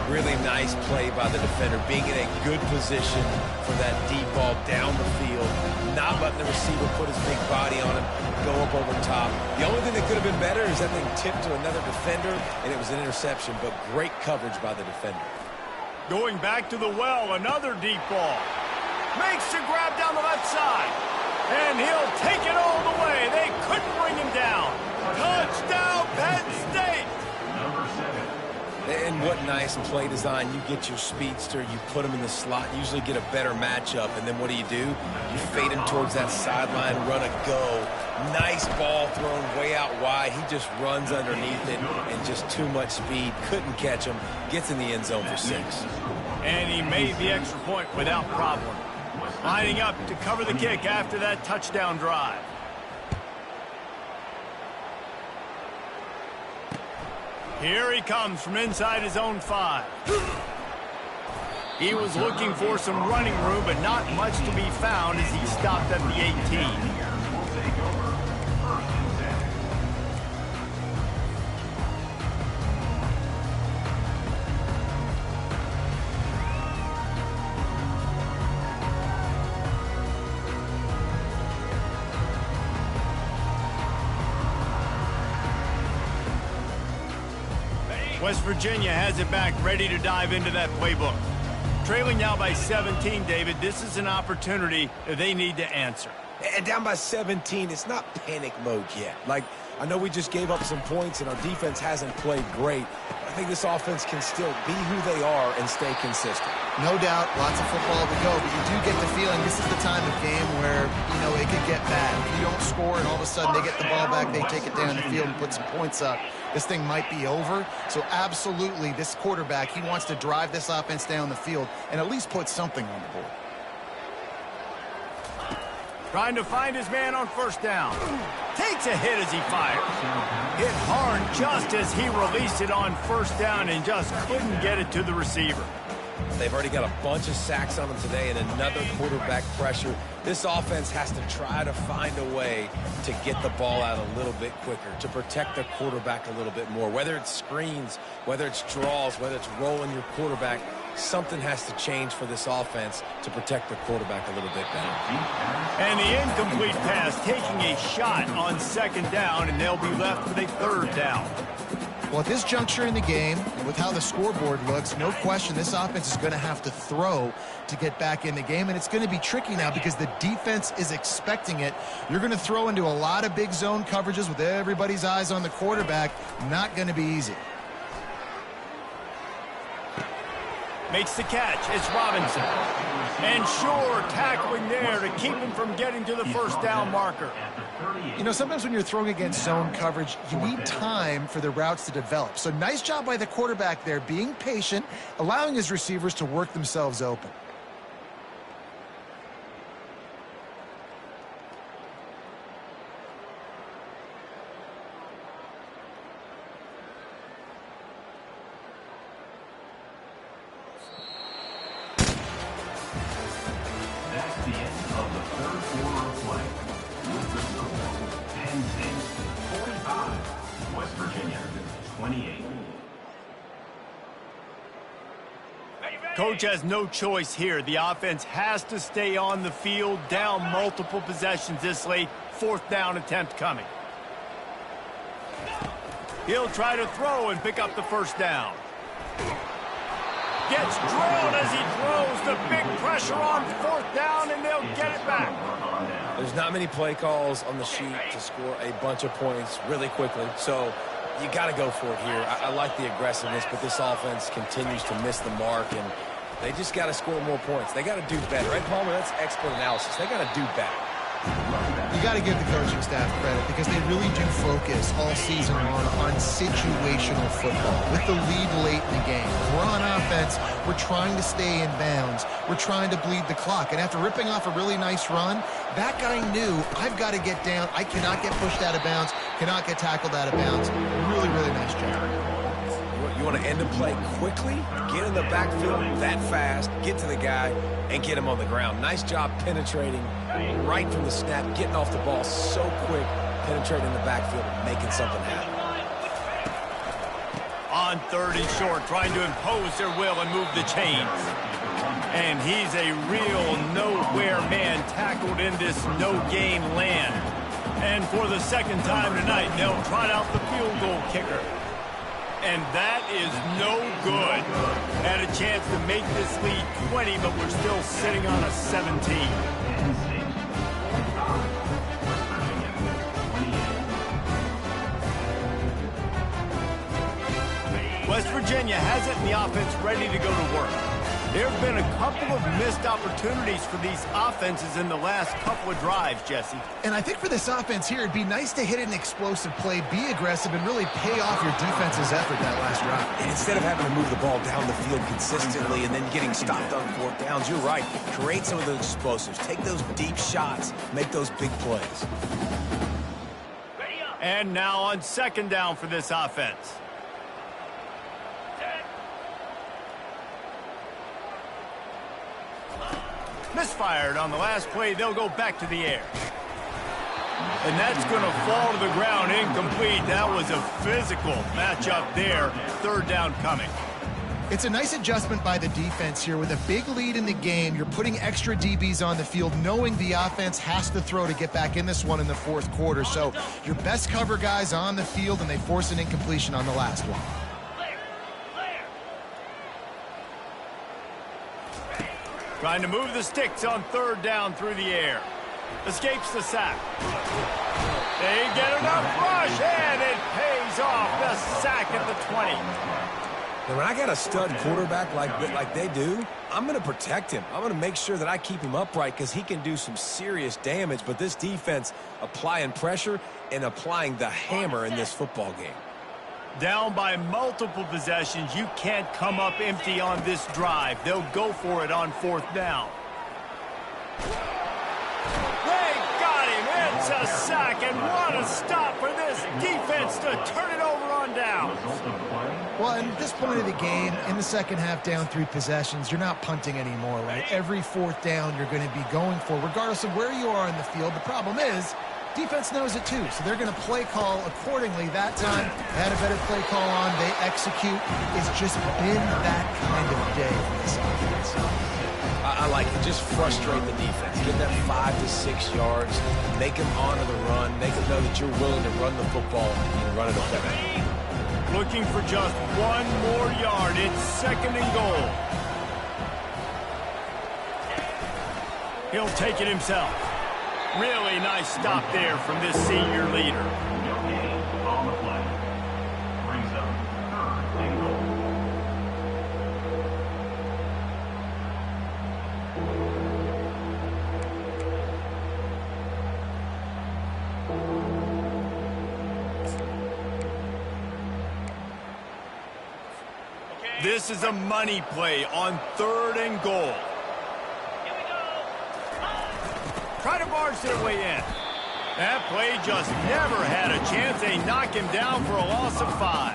Really nice play by the defender, being in a good position for that deep ball down the field, not letting the receiver put his big body on him, go up over top. The only thing that could have been better is that thing tipped to another defender, and it was an interception, but great coverage by the defender. Going back to the well, another deep ball. Makes a grab down the left side. And he'll take it all the way. They couldn't bring him down. Touchdown, Penn State! And what nice play design. You get your speedster, you put him in the slot, usually get a better matchup, and then what do? You fade him towards that sideline, run a go. Nice ball thrown way out wide. He just runs underneath it, and just too much speed. Couldn't catch him. Gets in the end zone for 6. And he made the extra point without problem. Lining up to cover the kick after that touchdown drive. Here he comes from inside his own 5. He was looking for some running room, but not much to be found as he stopped at the 18. West Virginia has it back, ready to dive into that playbook. Trailing now by 17, David. This is an opportunity that they need to answer. And down by 17, it's not panic mode yet. Like, I know we just gave up some points and our defense hasn't played great. I think this offense can still be who they are and stay consistent. No doubt, lots of football to go, but you do get the feeling this is the time of game where, you know, it could get bad. If you don't score and all of a sudden they get the ball back, they take it down the field and put some points up, this thing might be over. So absolutely, this quarterback, he wants to drive this offense down the field and at least put something on the board. Trying to find his man on first down. Takes a hit as he fires. Hit hard just as he released it on first down and just couldn't get it to the receiver. They've already got a bunch of sacks on them today and another quarterback pressure. This offense has to try to find a way to get the ball out a little bit quicker, to protect the quarterback a little bit more. Whether it's screens, whether it's draws, whether it's rolling your quarterback, something has to change for this offense to protect the quarterback a little bit better. And the incomplete pass taking a shot on second down, and they'll be left with a third down. Well, at this juncture in the game, with how the scoreboard looks, no question this offense is going to have to throw to get back in the game, and it's going to be tricky now because the defense is expecting it. You're going to throw into a lot of big zone coverages with everybody's eyes on the quarterback. Not going to be easy. Makes the catch. It's Robinson. And sure, tackling there to keep him from getting to the first down marker. You know, sometimes when you're throwing against zone coverage, you need time for the routes to develop. So nice job by the quarterback there, being patient, allowing his receivers to work themselves open. That's the end of the third quarter of play. With the score, Penn State 45, West Virginia 28. Coach has no choice here. The offense has to stay on the field, down multiple possessions this late. Fourth down attempt coming. He'll try to throw and pick up the first down. Gets drilled as he throws. The big pressure on fourth down, and they'll get it back. There's not many play calls on the sheet to score a bunch of points really quickly, so you got to go for it here. I like the aggressiveness, but this offense continues to miss the mark, and they just got to score more points. They got to do better. Right, Palmer? That's expert analysis. They got to do better. You got to give the coaching staff credit because they really do focus all season long on situational football. With the lead late in the game, we're on offense, we're trying to stay in bounds, we're trying to bleed the clock, and after ripping off a really nice run, that guy knew, I've got to get down, I cannot get pushed out of bounds, cannot get tackled out of bounds. Really, really nice job. You want to end a play quickly, get in the backfield that fast, get to the guy, and get him on the ground. Nice job penetrating right from the snap, getting off the ball so quick, penetrating the backfield and making something happen. On third and short, trying to impose their will and move the chains. And he's a real nowhere man tackled in this no-game land. And for the second time tonight, they'll trot out the field goal kicker. And that is no good. Had a chance to make this lead 20, but we're still sitting on a 17. West Virginia has it and the offense ready to go to work. There have been a couple of missed opportunities for these offenses in the last couple of drives, Jesse. And I think for this offense here, it'd be nice to hit an explosive play, be aggressive, and really pay off your defense's effort that last drive. And instead of having to move the ball down the field consistently and then getting stopped on fourth downs, you're right. Create some of those explosives. Take those deep shots. Make those big plays. And now on second down for this offense. Misfired on the last play. They'll go back to the air. And that's going to fall to the ground incomplete. That was a physical matchup there. Third down coming. It's a nice adjustment by the defense here. With a big lead in the game, you're putting extra DBs on the field, knowing the offense has to throw to get back in this one in the fourth quarter. So your best cover guys on the field, and they force an incompletion on the last one. Trying to move the sticks on third down through the air. Escapes the sack. They get enough rush, and it pays off. The sack at the 20. Now, when I got a stud quarterback like they do, I'm going to protect him. I'm going to make sure that I keep him upright because he can do some serious damage. But this defense applying pressure and applying the hammer in this football game. Down by multiple possessions. You can't come up empty on this drive. They'll go for it on fourth down. They got him. It's a sack, and what a stop for this defense to turn it over on down. Result of play. Well, at this point of the game, in the second half, down 3 possessions, you're not punting anymore, right? Every fourth down you're going to be going for, regardless of where you are in the field. The problem is, defense knows it too, so they're going to play call accordingly. That time, they had a better play call on. They execute. It's just been that kind of day for this offense. I like it. Just frustrate the defense. Get that 5 to 6 yards. Make them honor the run. Make them know that you're willing to run the football and run it effectively. Looking for just 1 more yard. It's 2nd and goal. He'll take it himself. Really nice stop there from this senior leader. No gain on the play. Brings up 3rd and goal. This is a money play on 3rd and goal. Here we go. Try to barge their way in. That play just never had a chance. They knock him down for a loss of 5.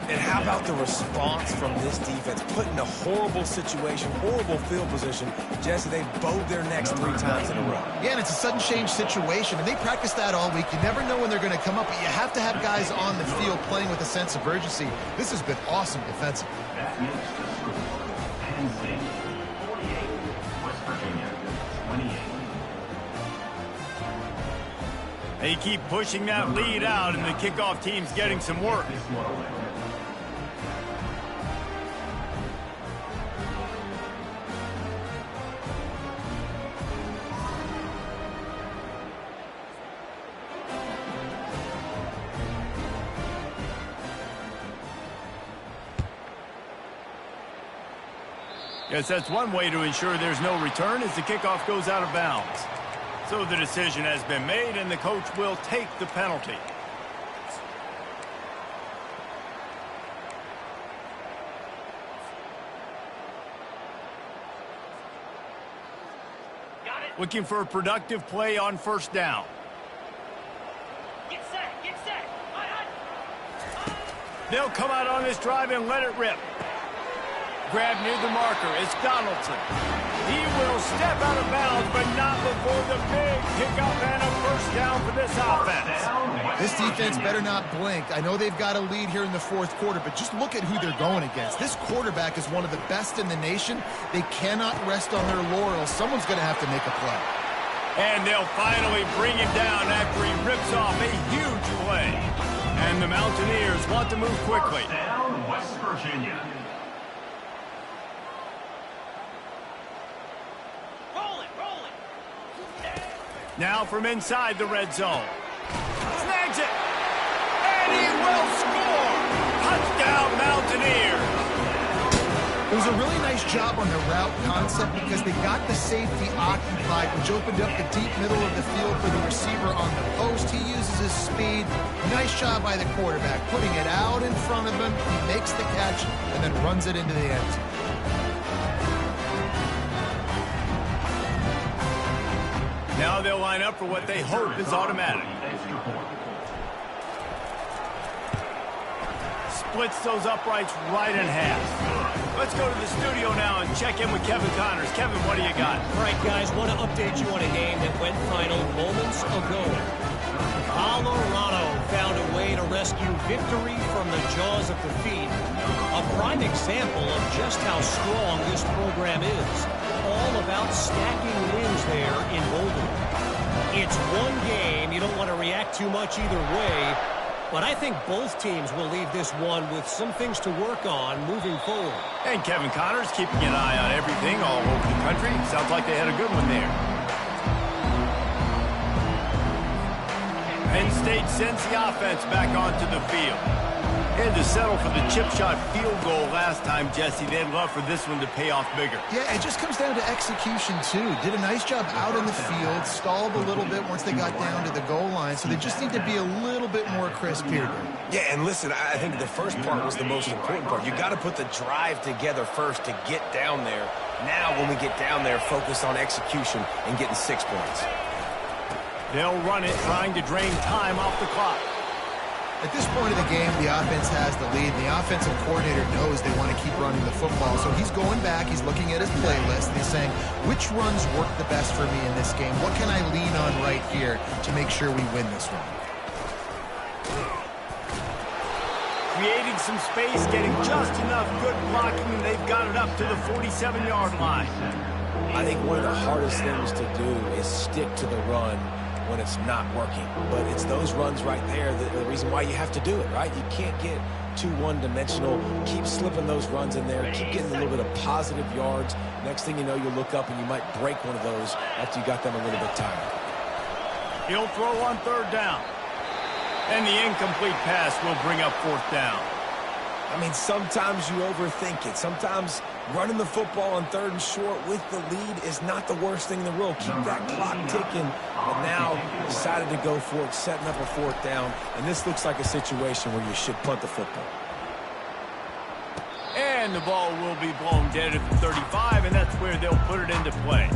And how about the response from this defense? Put in a horrible situation, horrible field position. Jesse, they bowed their necks 3 times in a row. Yeah, and it's a sudden change situation, and they practice that all week. You never know when they're going to come up, but you have to have guys on the field playing with a sense of urgency. This has been awesome defensively. That makes the score Penn State 48, West Virginia 28. They keep pushing that lead out, and the kickoff team's getting some work. This one away. Guess that's one way to ensure there's no return as the kickoff goes out of bounds. So the decision has been made, and the coach will take the penalty. Got it. Looking for a productive play on 1st down. Get set. Get set. Hot. They'll come out on this drive and let it rip. Grab near the marker. It's Donaldson. He will step out of bounds, but not before the big pickup and a 1st down for this offense. This defense better not blink. I know they've got a lead here in the 4th quarter, but just look at who they're going against. This quarterback is one of the best in the nation. They cannot rest on their laurels. Someone's going to have to make a play. And they'll finally bring him down after he rips off a huge play. And the Mountaineers want to move quickly. Down West Virginia. Now from inside the red zone. Snags it. And he will score. Touchdown, Mountaineers. It was a really nice job on the route concept because they got the safety occupied, which opened up the deep middle of the field for the receiver on the post. He uses his speed. Nice job by the quarterback, putting it out in front of him. He makes the catch and then runs it into the end zone. Now they'll line up for what they hope is automatic. Splits those uprights right in half. Let's go to the studio now and check in with Kevin Connors. Kevin, what do you got? All right, guys, want to update you on a game that went final moments ago. Colorado found a way to rescue victory from the jaws of defeat. A prime example of just how strong this program is. All about stacking wins there in Boulder. It's one game. You don't want to react too much either way. But I think both teams will leave this one with some things to work on moving forward. And Kevin Connors keeping an eye on everything all over the country. Sounds like they had a good one there. Penn State sends the offense back onto the field. Had to settle for the chip shot field goal last time, Jesse. They'd love for this one to pay off bigger. Yeah, it just comes down to execution, too. Did a nice job out in the field, stalled a little bit once they got down to the goal line, so they just need to be a little bit more crisp here. Yeah, and listen, I think the first part was the most important part. You got to put the drive together first to get down there. Now, when we get down there, focus on execution and getting 6 points. They'll run it, trying to drain time off the clock. At this point of the game, the offense has the lead. The offensive coordinator knows they want to keep running the football. So he's going back, he's looking at his playlist, and he's saying, which runs work the best for me in this game? What can I lean on right here to make sure we win this one? Creating some space, getting just enough good blocking, and they've got it up to the 47-yard line. I think one of the hardest things to do is stick to the run when it's not working. But it's those runs right there that are the reason why you have to do it, right? You can't get too one-dimensional. Keep slipping those runs in there. Keep getting a little bit of positive yards. Next thing you know, you'll look up and you might break one of those after you got them a little bit tired. He'll throw on third down. And the incomplete pass will bring up fourth down. I mean, sometimes you overthink it. Sometimes running the football on third and short with the lead is not the worst thing in the world. Keep that clock ticking. But now decided to go for it, setting up a fourth down. And this looks like a situation where you should punt the football. And the ball will be blown dead at the 35, and that's where they'll put it into play.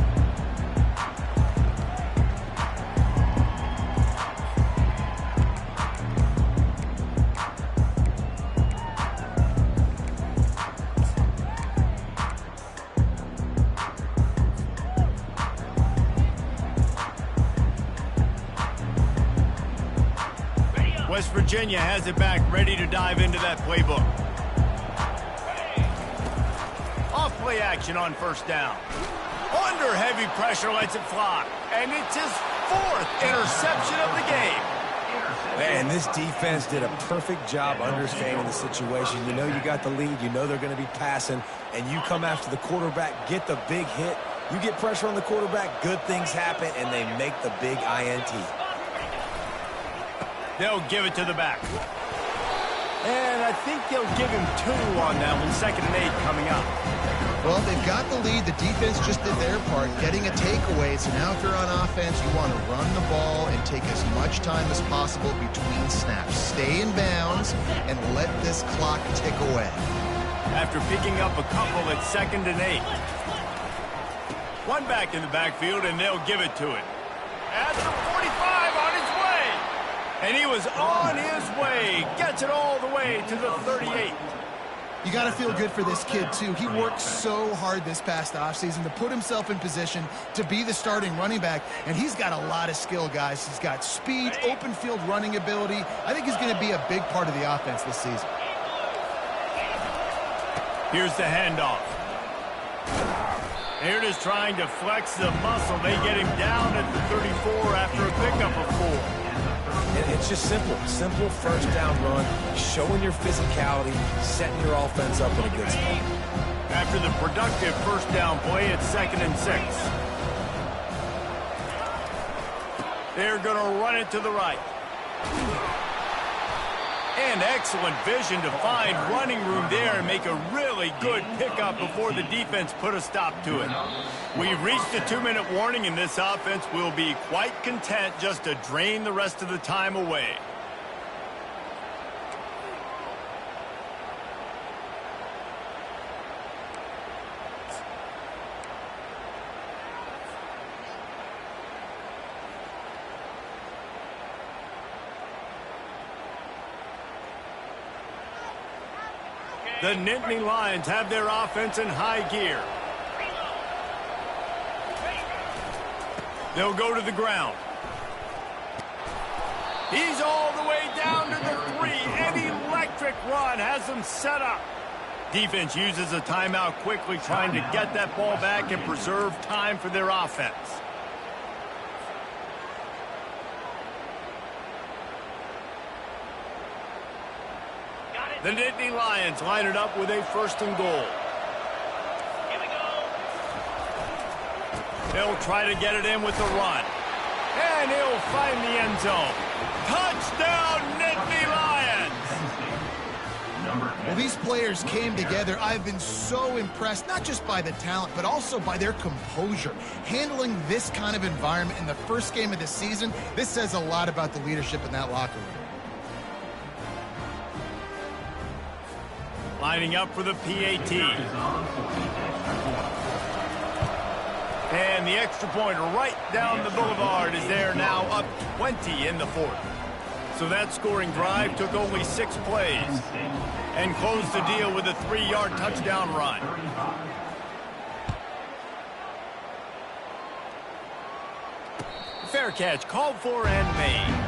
West Virginia has it back, ready to dive into that playbook. Off play action on first down. Under heavy pressure, lets it fly. And it's his fourth interception of the game. Man, this defense did a perfect job understanding the situation. You know you got the lead. You know they're going to be passing. And you come after the quarterback, get the big hit. You get pressure on the quarterback, good things happen, and they make the big INT. They'll give it to the back. And I think they'll give him 2 on that one. 2nd and 8 coming up. Well, they've got the lead. The defense just did their part, getting a takeaway. So now if you're on offense, you want to run the ball and take as much time as possible between snaps. Stay in bounds and let this clock tick away. After picking up a couple at 2nd and 8. One back in the backfield, and they'll give it to it. At the 45 on his way. And he was on his way. Gets it all the way to the 38. You got to feel good for this kid, too. He worked so hard this past offseason to put himself in position to be the starting running back, and he's got a lot of skill, guys. He's got speed, open field running ability. I think he's going to be a big part of the offense this season. Here's the handoff. Here it is trying to flex the muscle. They get him down at the 34 after a pickup of 4. And it's just simple first down run, showing your physicality, setting your offense up in a good spot. After the productive first down play, it's 2nd and 6. They're going to run it to the right. And excellent vision to find running room there and make a really good pickup before the defense put a stop to it. We've reached a 2-minute warning, and this offense will be quite content just to drain the rest of the time away. The Nittany Lions have their offense in high gear. They'll go to the ground. He's all the way down to the 3. An electric run has them set up. Defense uses a timeout quickly, trying to get that ball back and preserve time for their offense. The Nittany Lions line it up with a 1st and goal. Here we go. They'll try to get it in with the run. And he'll find the end zone. Touchdown, Nittany Lions! Well, these players came together. I've been so impressed, not just by the talent, but also by their composure. Handling this kind of environment in the first game of the season, this says a lot about the leadership in that locker room. Lining up for the PAT. And the extra point right down the boulevard is there now, up 20 in the 4th. So that scoring drive took only 6 plays and closed the deal with a 3-yard touchdown run. Fair catch called for and made.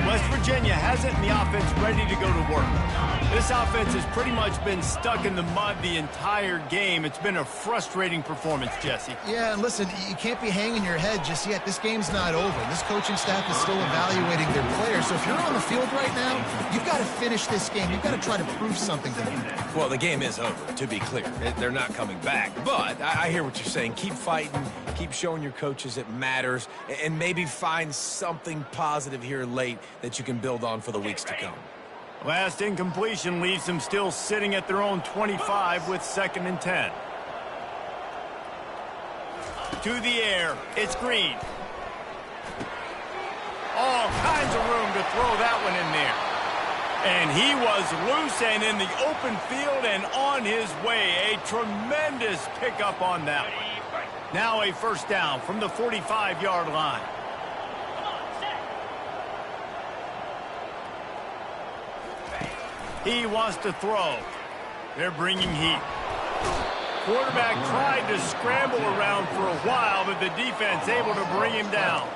West Virginia has it and the offense ready to go to work. This offense has pretty much been stuck in the mud the entire game. It's been a frustrating performance, Jesse. Yeah, and listen, you can't be hanging your head just yet. This game's not over. This coaching staff is still evaluating their players. So if you're on the field right now, you've got to finish this game. You've got to try to prove something to them. Well, the game is over, to be clear. They're not coming back. But I hear what you're saying. Keep fighting. Keep showing your coaches it matters. And maybe find something positive here late that you can build on for the weeks to come. Last incompletion leaves them still sitting at their own 25 with 2nd and 10. To the air, it's Green. All kinds of room to throw that one in there. And he was loose and in the open field and on his way. A tremendous pickup on that one. Now a first down from the 45-yard line. He wants to throw. They're bringing heat. Quarterback tried to scramble around for a while, but the defense able to bring him down.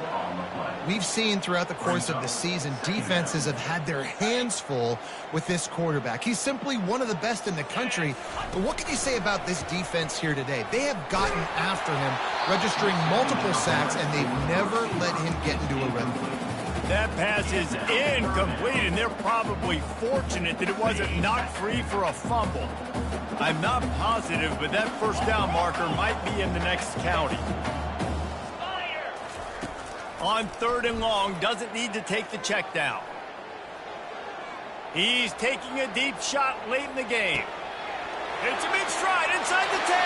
We've seen throughout the course of the season, defenses have had their hands full with this quarterback. He's simply one of the best in the country. But what can you say about this defense here today? They have gotten after him, registering multiple sacks, and they've never let him get into a rhythm. That pass is incomplete, and they're probably fortunate that it wasn't knocked free for a fumble. I'm not positive, but that first down marker might be in the next county. On 3rd and long, doesn't need to take the check down. He's taking a deep shot late in the game. It's a big stride inside the 10.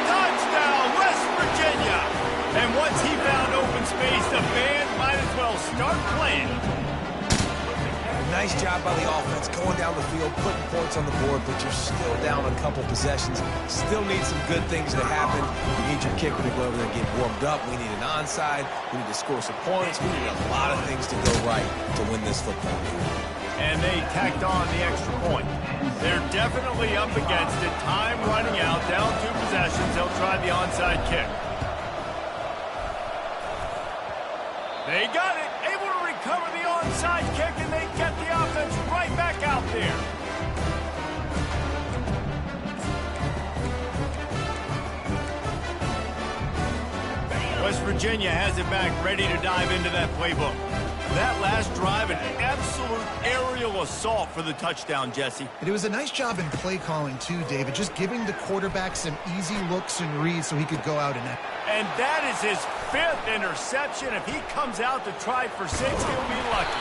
Touchdown, West Virginia. And once he found open space, the band might as well start playing. Nice job by the offense going down the field, putting points on the board, but you're still down a couple possessions. Still need some good things to happen. You need your kicker to go over there and get warmed up. We need an onside. We need to score some points. We need a lot of things to go right to win this football game. And they tacked on the extra point. They're definitely up against it. Time running out, down 2 possessions. They'll try the onside kick. They got it, able to recover the onside kick, and they get the offense right back out there. West Virginia has it back, ready to dive into that playbook. That last drive, an absolute aerial assault for the touchdown, Jesse. And it was a nice job in play calling, too, David, just giving the quarterback some easy looks and reads so he could go out and that is his 5th interception. If he comes out to try for 6, he'll be lucky.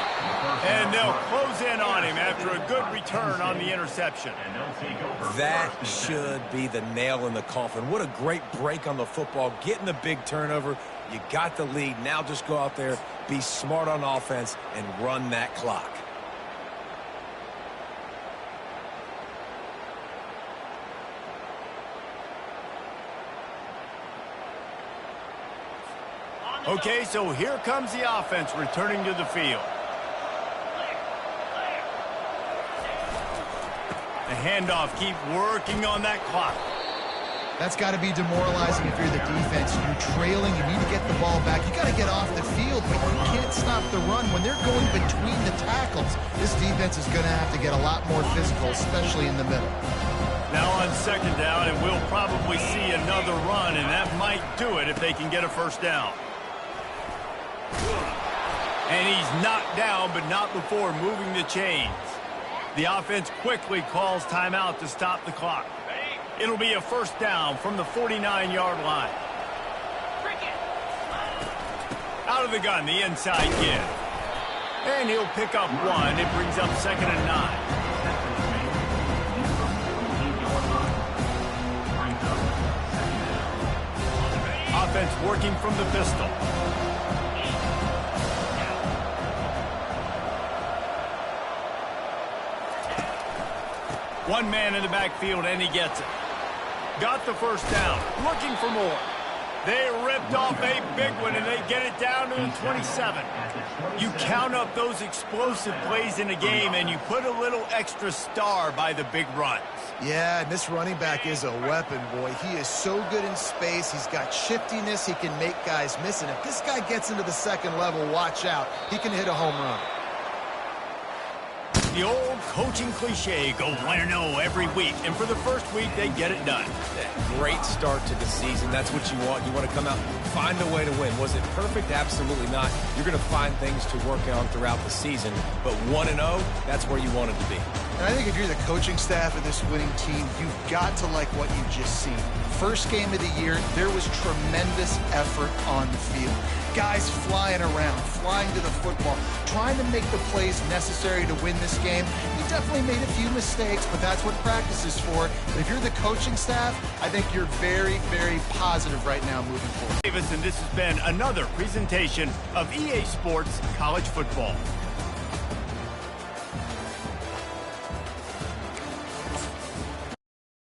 And they'll close in on him after a good return on the interception. That should be the nail in the coffin. What a great break on the football, getting the big turnover. You got the lead. Now just go out there, be smart on offense, and run that clock. Okay, so here comes the offense returning to the field. The handoff, keep working on that clock. That's got to be demoralizing if you're the defense. You're trailing, you need to get the ball back. You got to get off the field, but you can't stop the run. When they're going between the tackles, this defense is going to have to get a lot more physical, especially in the middle. Now on 2nd down, and we'll probably see another run, and that might do it if they can get a first down. And he's knocked down, but not before moving the chains. The offense quickly calls timeout to stop the clock. It'll be a first down from the 49-yard line. Out of the gun, the inside give. And he'll pick up 1. It brings up 2nd and 9. Offense working from the pistol. One man in the backfield, and he gets it. Got the first down. Looking for more. They ripped off a big one, and they get it down to the 27. You count up those explosive plays in a game, and you put a little extra star by the big runs. Yeah, and this running back is a weapon, boy. He is so good in space. He's got shiftiness. He can make guys miss. And if this guy gets into the second level, watch out. He can hit a home run. The old coaching cliche, go 1-0 every week. And for the first week, they get it done. Great start to the season. That's what you want. You want to come out, find a way to win. Was it perfect? Absolutely not. You're going to find things to work on throughout the season. But 1-0, that's where you want it to be. And I think if you're the coaching staff of this winning team, you've got to like what you've just seen. First game of the year, there was tremendous effort on the field. Guys flying around, flying to the football, trying to make the plays necessary to win this game. You definitely made a few mistakes, but that's what practice is for. But if you're the coaching staff, I think you're very, very positive right now moving forward. Davis, and this has been another presentation of EA Sports College Football.